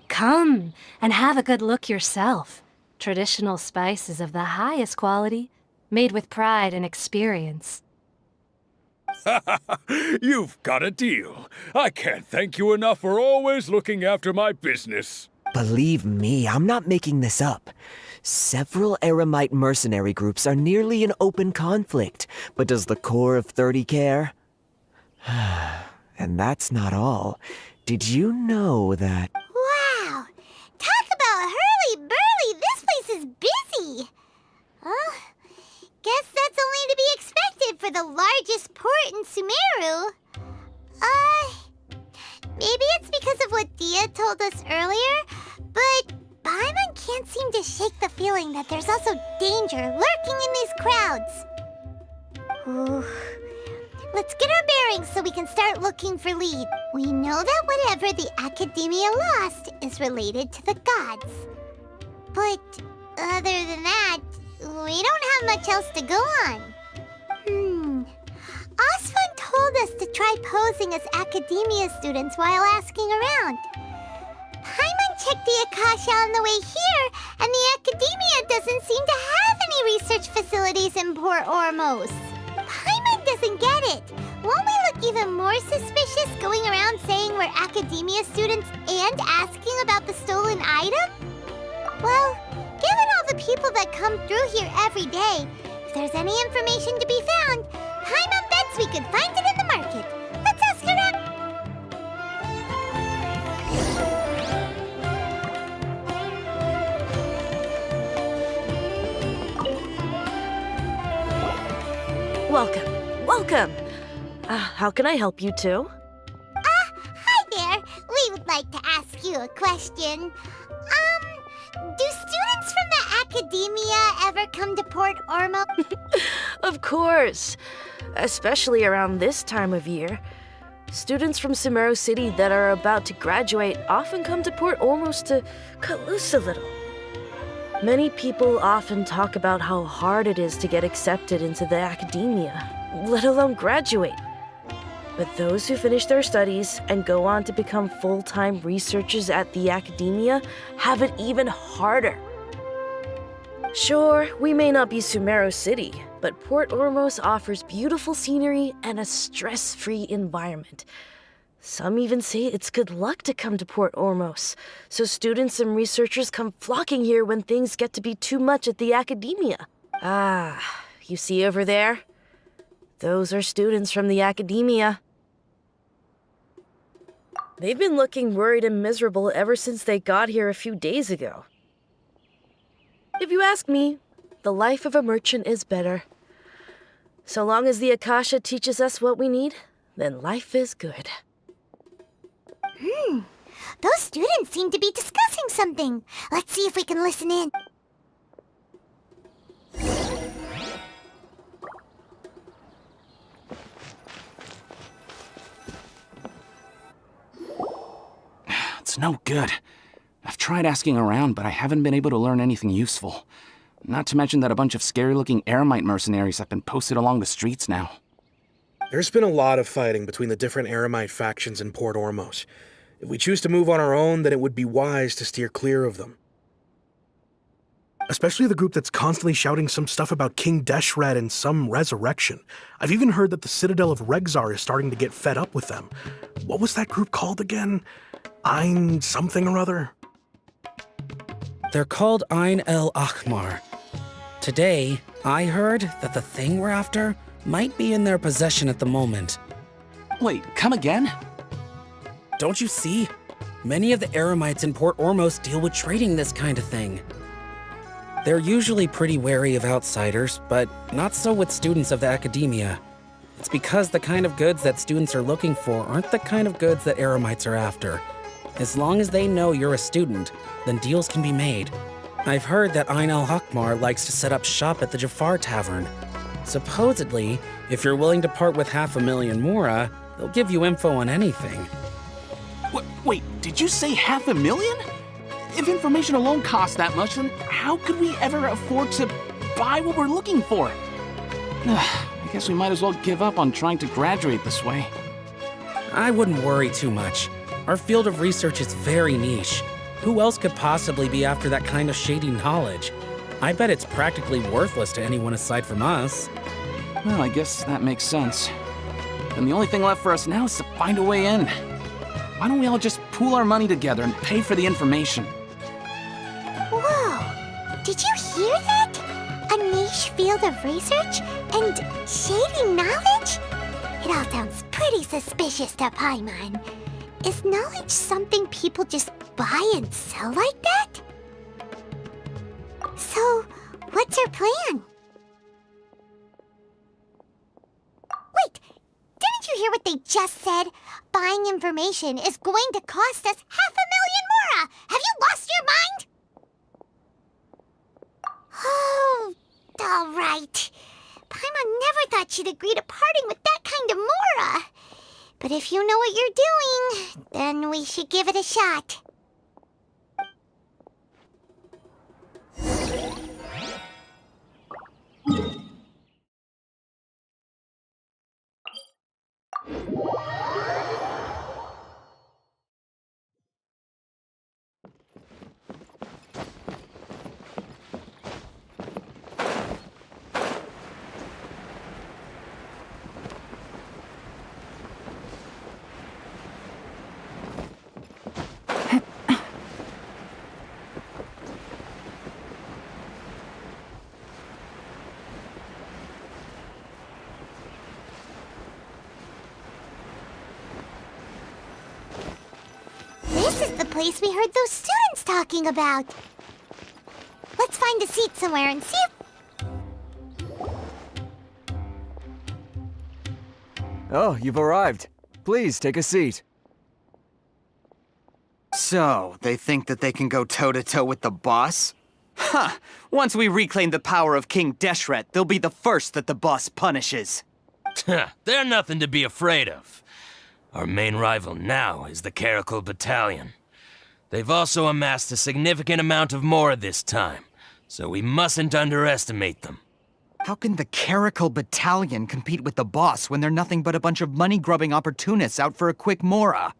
Come and have a good look yourself. Traditional spices of the highest quality, made with pride and experience. You've got a deal. I can't thank you enough for always looking after my business. Believe me, I'm not making this up. Several Eremite mercenary groups are nearly in open conflict, but does the core of 30 care? And that's not all. Did you know that... Wow! Talk about hurly-burly! This place is busy! Well, guess that's only to be expected for the largest port in Sumeru. Maybe it's because of what Dia told us earlier, but Paimon can't seem to shake the feeling that there's also danger lurking in these crowds. Ooh. Let's get our bearings so we can start looking for leads. We know that whatever the Academia lost is related to the gods. But other than that, we don't have much else to go on. Osfun told us to try posing as Academia students while asking around. Paimon checked the Akasha on the way here, and the Academia doesn't seem to have any Port Ormos? Paimon doesn't get it. Won't we look even more suspicious going around saying we're academia students and asking about the stolen item? Well, given all the people that come through here every day, if there's any information to be found, Paimon bets we could find it in the market. Let's ask around. Welcome. How can I help you two? Hi there. We would like to ask you a question. Do students from the academia ever come to Port Ormo? Of course. Especially around this time of year. Students from Sumeru City that are about to graduate often come to Port Ormos to cut loose a little. Many people often talk about how hard it is to get accepted into the academia, let alone graduate. But those who finish their studies and go on to become full-time researchers at the academia have it even harder. Sure, we may not be Sumeru City, but Port Ormos offers beautiful scenery and a stress-free environment. Some even say it's good luck to come to Port Ormos, so students and researchers come flocking here when things get to be too much at the academia. Ah, you see over there? Those are students from the academia. They've been looking worried and miserable ever since they got here a few days ago. If you ask me, the life of a merchant is better. So long as the Akasha teaches us what we need, then life is good. Those students seem to be discussing something. Let's see if we can listen in. It's no good. I've tried asking around, but I haven't been able to learn anything useful. Not to mention that a bunch of scary-looking Eremite mercenaries have been posted along the streets now. There's been a lot of fighting between the different Eremite factions in Port Ormos. If we choose to move on our own, then it would be wise to steer clear of them. Especially the group that's constantly shouting some stuff about King Deshret and some resurrection. I've even heard that the Citadel of Regzar is starting to get fed up with them. What was that group called again? Ein something or other? They're called Ein El Akhmar. Today, I heard that the thing we're after might be in their possession at the moment. Wait, come again? Don't you see? Many of the Eremites in Port Ormos deal with trading this kind of thing. They're usually pretty wary of outsiders, but not so with students of the academia. It's because the kind of goods that students are looking for aren't the kind of goods that Eremites are after. As long as they know you're a student, then deals can be made. I've heard that Ein al-Hakmar likes to set up shop at the Jafar Tavern. Supposedly, if you're willing to part with 500,000 Mora, they'll give you info on anything. Wait, did you say 500,000? If information alone costs that much, then how could we ever afford to buy what we're looking for? I guess we might as well give up on trying to graduate this way. I wouldn't worry too much. Our field of research is very niche. Who else could possibly be after that kind of shady knowledge? I bet it's practically worthless to anyone aside from us. Well, I guess that makes sense. Then the only thing left for us now is to find a way in. Why don't we all just pool our money together and pay for the information? Whoa! Did you hear that? A niche field of research and shady knowledge? It all sounds pretty suspicious to Paimon. Is knowledge something people just buy and sell like that? So, what's our plan? Wait, didn't you hear what they just said? Buying information is going to cost us 500,000 Mora! Have you lost your mind? Oh, all right. Paimon never thought she'd agree to parting with that kind of Mora. But if you know what you're doing, then we should give it a shot. This is the place we heard those students talking about. Let's find a seat somewhere and see if... Oh, you've arrived. Please, take a seat. So, they think that they can go toe-to-toe with the boss? Huh! Once we reclaim the power of King Deshret, they'll be the first that the boss punishes. They're nothing to be afraid of. Our main rival now is the Caracal Battalion. They've also amassed a significant amount of Mora this time, so we mustn't underestimate them. How can the Caracal Battalion compete with the boss when they're nothing but a bunch of money-grubbing opportunists out for a quick Mora?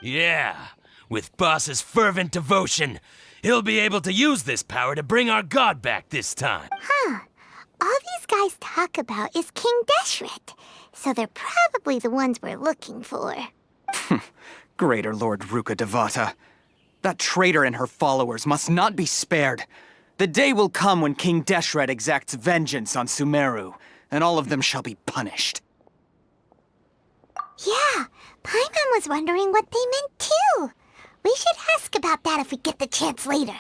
Yeah, with Boss's fervent devotion, he'll be able to use this power to bring our god back this time. Huh. All these guys talk about is King Deshret, so they're probably the ones we're looking for. Greater Lord Ruka Devata. That traitor and her followers must not be spared. The day will come when King Deshret exacts vengeance on Sumeru, and all of them shall be punished. Yeah, Paimon was wondering what they meant too. We should ask about that if we get the chance later.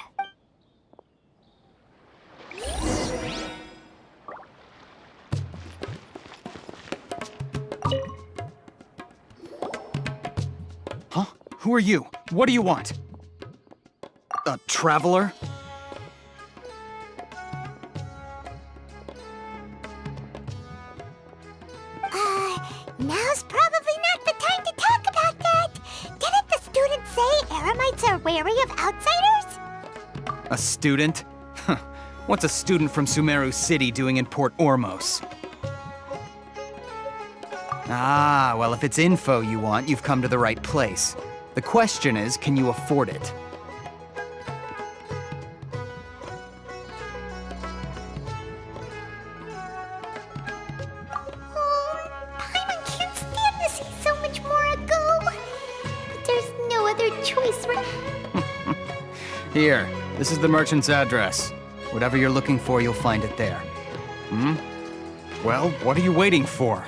Huh? Who are you? What do you want? A traveler? Now's probably not the time to talk about that. Didn't the students say Eremites are wary of outsiders? A student? What's a student from Sumeru City doing in Port Ormos? Ah, well, if it's info you want, you've come to the right place. The question is, can you afford it? Paimon can't stand to see so much more go. But there's no other choice. Here, this is the merchant's address. Whatever you're looking for, you'll find it there. Hmm? Well, what are you waiting for?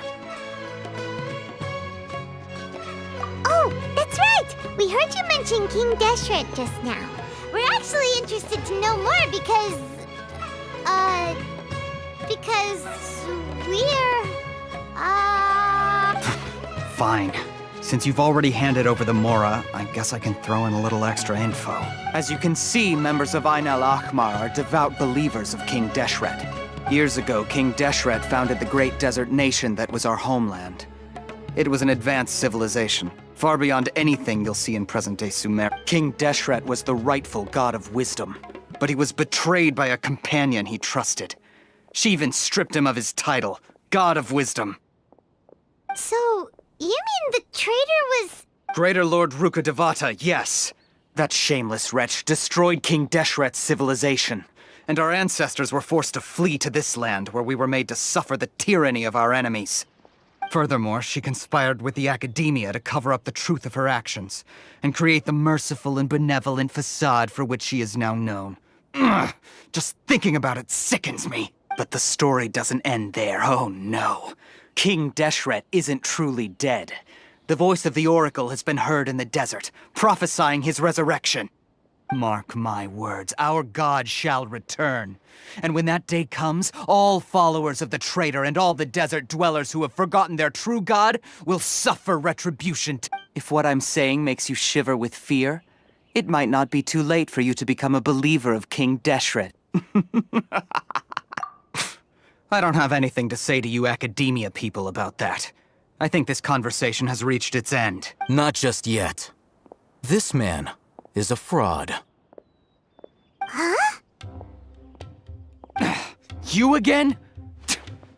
Oh, that's right! We heard you mention King Deshret just now. We're actually interested to know more because we're, Fine. Since you've already handed over the Mora, I guess I can throw in a little extra info. As you can see, members of Ain al-Ahmar are devout believers of King Deshret. Years ago, King Deshret founded the great desert nation that was our homeland. It was an advanced civilization, far beyond anything you'll see in present-day Sumer. King Deshret was the rightful god of wisdom, but he was betrayed by a companion he trusted. She even stripped him of his title, God of Wisdom. So, you mean the traitor was... Greater Lord Ruka Devata, yes. That shameless wretch destroyed King Deshret's civilization, and our ancestors were forced to flee to this land where we were made to suffer the tyranny of our enemies. Furthermore, she conspired with the academia to cover up the truth of her actions, and create the merciful and benevolent facade for which she is now known. Ugh, just thinking about it sickens me. But the story doesn't end there, oh no. King Deshret isn't truly dead. The voice of the Oracle has been heard in the desert, prophesying his resurrection. Mark my words, our god shall return. And when that day comes, all followers of the traitor and all the desert dwellers who have forgotten their true god will suffer retribution. If what I'm saying makes you shiver with fear, it might not be too late for you to become a believer of King Deshret. I don't have anything to say to you academia people about that. I think this conversation has reached its end. Not just yet. This man is a fraud. Huh? You again?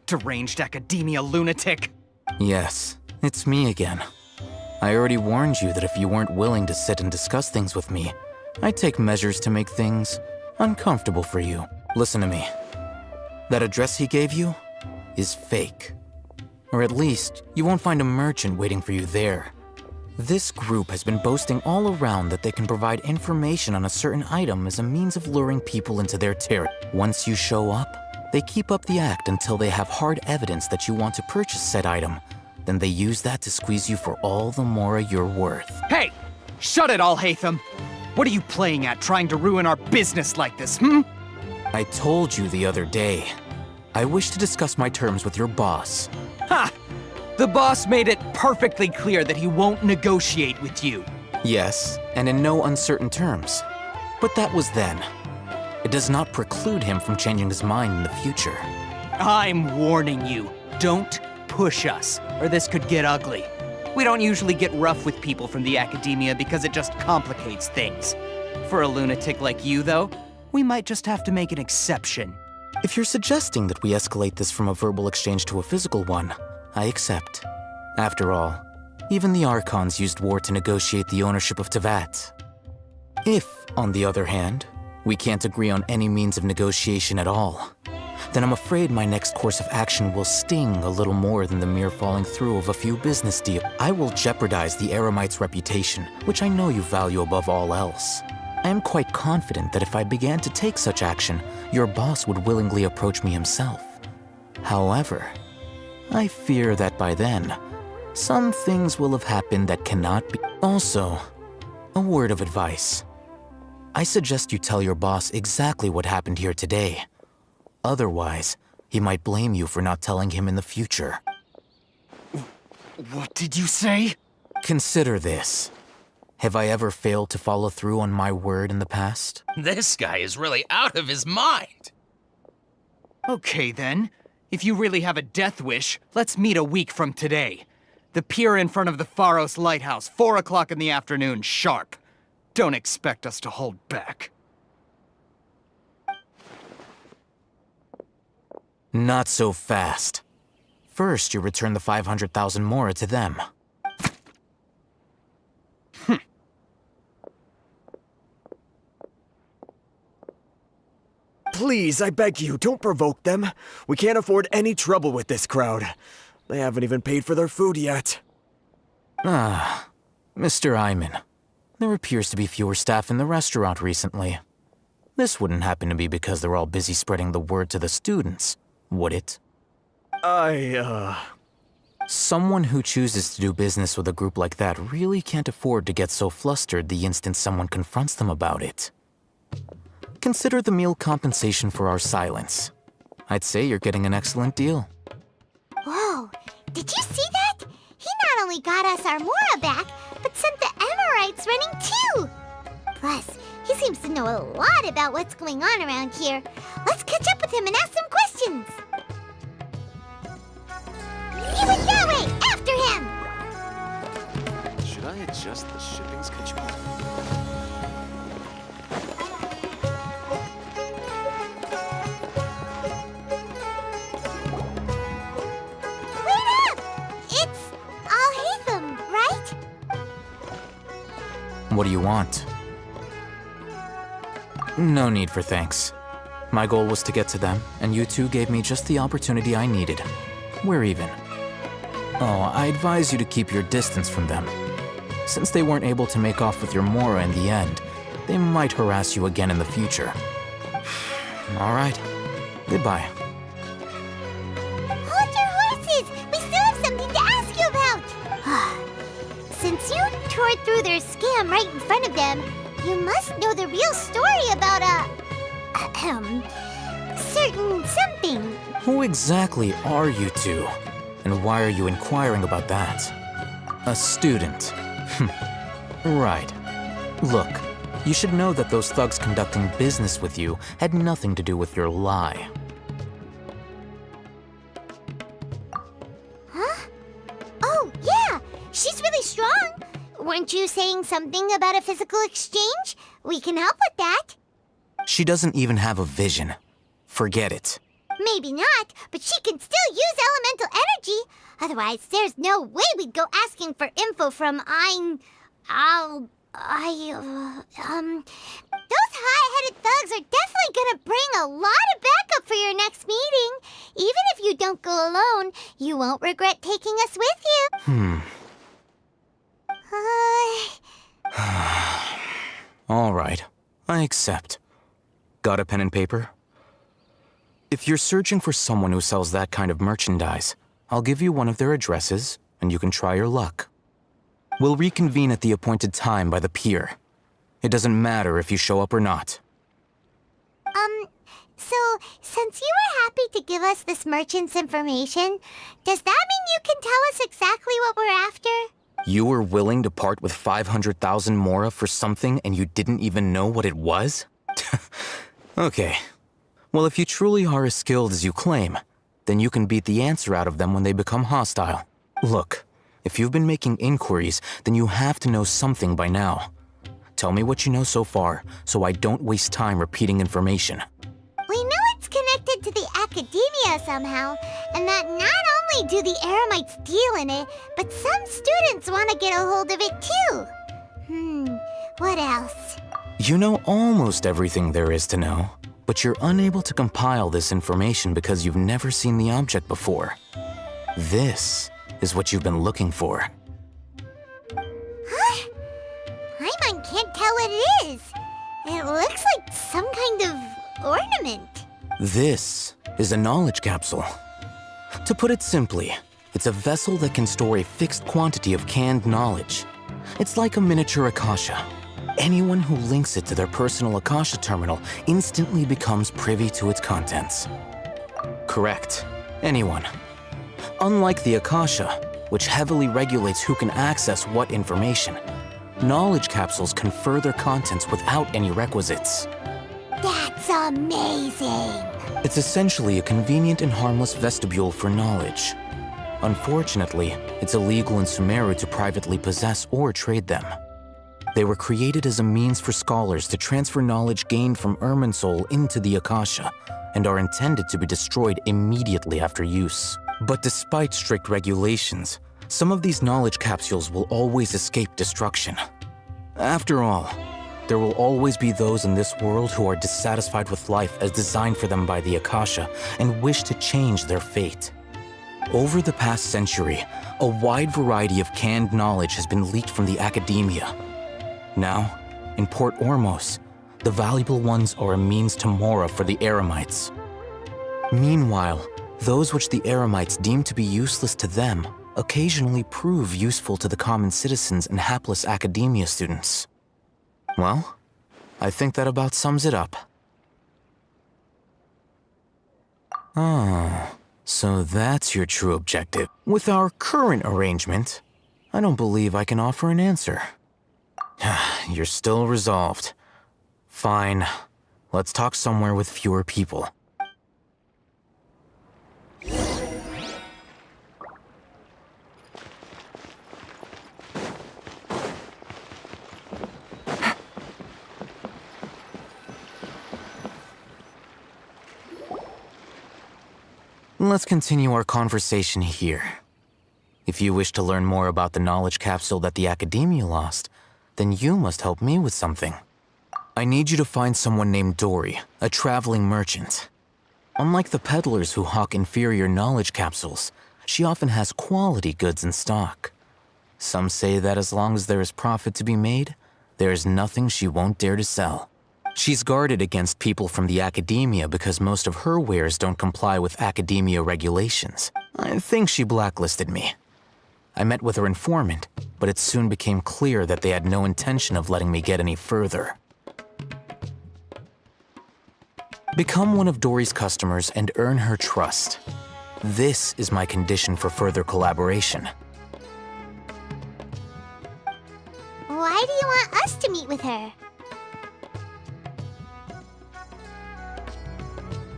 Deranged academia lunatic. Yes, it's me again. I already warned you that if you weren't willing to sit and discuss things with me, I'd take measures to make things uncomfortable for you. Listen to me. That address he gave you is fake. Or at least, you won't find a merchant waiting for you there. This group has been boasting all around that they can provide information on a certain item as a means of luring people into their territory. Once you show up, they keep up the act until they have hard evidence that you want to purchase said item. Then they use that to squeeze you for all the Mora you're worth. Hey! Shut it, Alhaitham! What are you playing at, trying to ruin our business like this, hmm? I told you the other day. I wish to discuss my terms with your boss. Ha! The boss made it perfectly clear that he won't negotiate with you. Yes, and in no uncertain terms. But that was then. It does not preclude him from changing his mind in the future. I'm warning you, don't push us, or this could get ugly. We don't usually get rough with people from the academia because it just complicates things. For a lunatic like you, though, we might just have to make an exception. If you're suggesting that we escalate this from a verbal exchange to a physical one, I accept. After all, even the Archons used war to negotiate the ownership of Tevat. If, on the other hand, we can't agree on any means of negotiation at all, then I'm afraid my next course of action will sting a little more than the mere falling through of a few business deals. I will jeopardize the Eremite's reputation, which I know you value above all else. I am quite confident that if I began to take such action, your boss would willingly approach me himself. However, I fear that by then, some things will have happened that cannot be. Also, a word of advice. I suggest you tell your boss exactly what happened here today. Otherwise, he might blame you for not telling him in the future. What did you say? Consider this. Have I ever failed to follow through on my word in the past? This guy is really out of his mind. Okay then. If you really have a death wish, let's meet a week from today. The pier in front of the Pharos Lighthouse, 4 o'clock in the afternoon, sharp. Don't expect us to hold back. Not so fast. First, you return the 500,000 mora to them. Please, I beg you, don't provoke them. We can't afford any trouble with this crowd. They haven't even paid for their food yet. Ah, Mr. Iman. There appears to be fewer staff in the restaurant recently. This wouldn't happen to be because they're all busy spreading the word to the students, would it? Someone who chooses to do business with a group like that really can't afford to get so flustered the instant someone confronts them about it. Consider the meal compensation for our silence. I'd say you're getting an excellent deal. Whoa, did you see that? He not only got us our Mora back, but sent the Amorites running too! Plus, he seems to know a lot about what's going on around here. Let's catch up with him and ask some questions! He went that way! After him! Should I adjust the shipping schedule? Wait up! It's Alhaitham, right? What do you want? No need for thanks. My goal was to get to them, and you two gave me just the opportunity I needed. We're even. Oh, I advise you to keep your distance from them. Since they weren't able to make off with your Mora in the end, they might harass you again in the future. All right. Goodbye. Hold your horses! We still have something to ask you about! Since you tore through their scam right in front of them, you must know the real story about certain something. Who exactly are you two? And why are you inquiring about that? A student. Right. Look, you should know that those thugs conducting business with you had nothing to do with your lie. Huh? Oh, yeah! She's really strong! Weren't you saying something about a physical exchange? We can help with that. She doesn't even have a vision. Forget it. Maybe not, but she can still use elemental energy. Otherwise, there's no way we'd go asking for info from those high-headed thugs are definitely gonna bring a lot of backup for your next meeting. Even if you don't go alone, you won't regret taking us with you. All right. I accept. Got a pen and paper? If you're searching for someone who sells that kind of merchandise, I'll give you one of their addresses, and you can try your luck. We'll reconvene at the appointed time by the pier. It doesn't matter if you show up or not. So, since you were happy to give us this merchant's information, does that mean you can tell us exactly what we're after? You were willing to part with 500,000 mora for something and you didn't even know what it was? Okay. Well, if you truly are as skilled as you claim, then you can beat the answer out of them when they become hostile. Look, if you've been making inquiries, then you have to know something by now. Tell me what you know so far, so I don't waste time repeating information. We know it's connected to the academia somehow, and that not only do the Eremites deal in it, but some students want to get a hold of it too. What else? You know almost everything there is to know, but you're unable to compile this information because you've never seen the object before. This is what you've been looking for. Huh? Paimon can't tell what it is. It looks like some kind of ornament. This is a knowledge capsule. To put it simply, it's a vessel that can store a fixed quantity of canned knowledge. It's like a miniature Akasha. Anyone who links it to their personal Akasha terminal instantly becomes privy to its contents. Correct. Anyone. Unlike the Akasha, which heavily regulates who can access what information, knowledge capsules confer their contents without any requisites. That's amazing! It's essentially a convenient and harmless vestibule for knowledge. Unfortunately, it's illegal in Sumeru to privately possess or trade them. They were created as a means for scholars to transfer knowledge gained from Irminsul into the Akasha, and are intended to be destroyed immediately after use. But despite strict regulations, some of these knowledge capsules will always escape destruction. After all, there will always be those in this world who are dissatisfied with life as designed for them by the Akasha and wish to change their fate. Over the past century, a wide variety of canned knowledge has been leaked from the academia. Now, in Port Ormos, the valuable ones are a means to mora for the Eremites. Meanwhile, those which the Eremites deem to be useless to them occasionally prove useful to the common citizens and hapless academia students. Well, I think that about sums it up. Oh, so that's your true objective. With our current arrangement, I don't believe I can offer an answer. You're still resolved. Fine. Let's talk somewhere with fewer people. Let's continue our conversation here. If you wish to learn more about the knowledge capsule that the Academia lost, then you must help me with something. I need you to find someone named Dory, a traveling merchant. Unlike the peddlers who hawk inferior knowledge capsules, she often has quality goods in stock. Some say that as long as there is profit to be made, there is nothing she won't dare to sell. She's guarded against people from the Academia because most of her wares don't comply with Academia regulations. I think she blacklisted me. I met with her informant, but it soon became clear that they had no intention of letting me get any further. Become one of Dory's customers and earn her trust. This is my condition for further collaboration. Why do you want us to meet with her?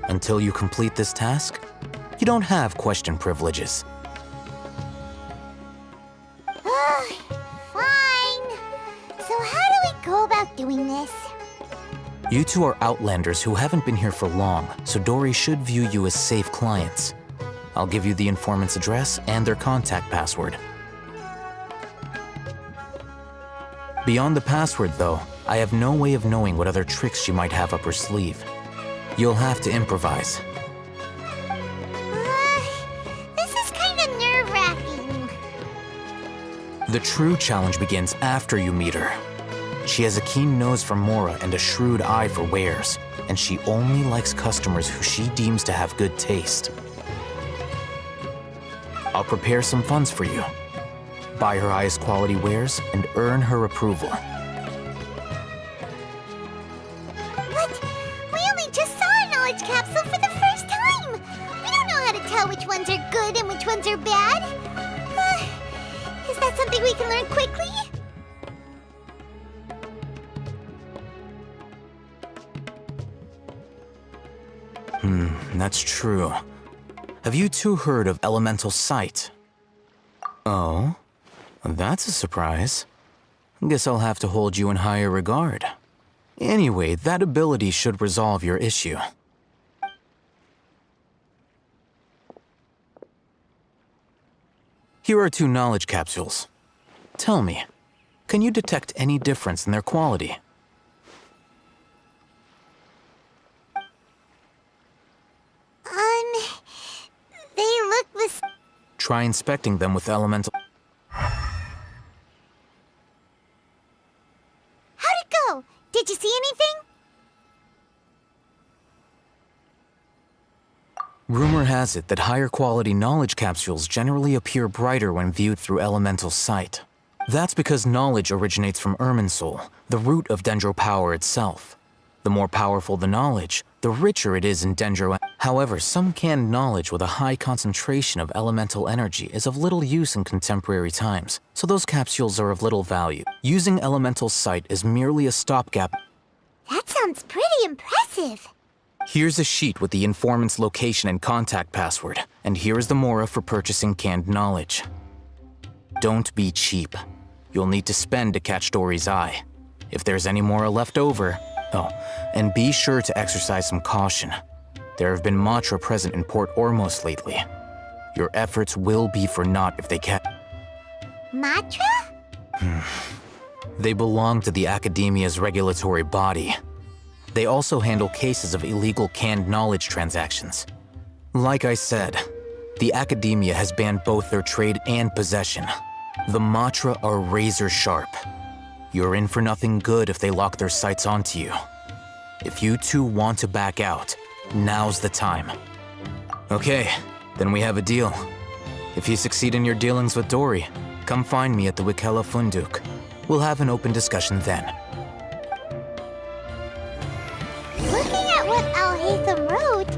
Until you complete this task, you don't have question privileges. Fine. So how do we go about doing this? You two are Outlanders who haven't been here for long, so Dory should view you as safe clients. I'll give you the informant's address and their contact password. Beyond the password, though, I have no way of knowing what other tricks she might have up her sleeve. You'll have to improvise. This is kind of nerve-wracking. The true challenge begins after you meet her. She has a keen nose for mora and a shrewd eye for wares, and she only likes customers who she deems to have good taste. I'll prepare some funds for you. buy her highest quality wares, and earn her approval. But we only just saw a knowledge capsule for the first time! We don't know how to tell which ones are good and which ones are bad. Is that something we can learn quickly? That's true. Have you two heard of elemental sight? Oh? That's a surprise. Guess I'll have to hold you in higher regard. Anyway, that ability should resolve your issue. Here are 2 knowledge capsules. Tell me, can you detect any difference in their quality? They look the same. Try inspecting them with elemental... How'd it go? Did you see anything? Rumor has it that higher quality knowledge capsules generally appear brighter when viewed through elemental sight. That's because knowledge originates from Irminsul, the root of Dendro power itself. The more powerful the knowledge, the richer it is in Dendro. However, some canned knowledge with a high concentration of elemental energy is of little use in contemporary times, so those capsules are of little value. Using elemental sight is merely a stopgap. That sounds pretty impressive. Here's a sheet with the informant's location and contact password, and here is the mora for purchasing canned knowledge. Don't be cheap. You'll need to spend to catch Dory's eye. If there's any mora left over... Oh, and be sure to exercise some caution. There have been Matra present in Port Ormos lately. Your efforts will be for naught if they catch... Matra? They belong to the Academia's regulatory body. They also handle cases of illegal canned knowledge transactions. Like I said, the Academia has banned both their trade and possession. The Matra are razor sharp. You're in for nothing good if they lock their sights onto you. If you two want to back out, now's the time. Okay, then we have a deal. If you succeed in your dealings with Dory, come find me at the Wikela Funduk. We'll have an open discussion then. Looking at what Al-Haytham wrote,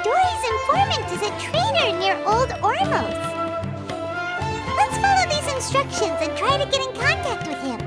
Dory's informant is a trader near Old Ormos. Let's follow these instructions and try to get in contact with him.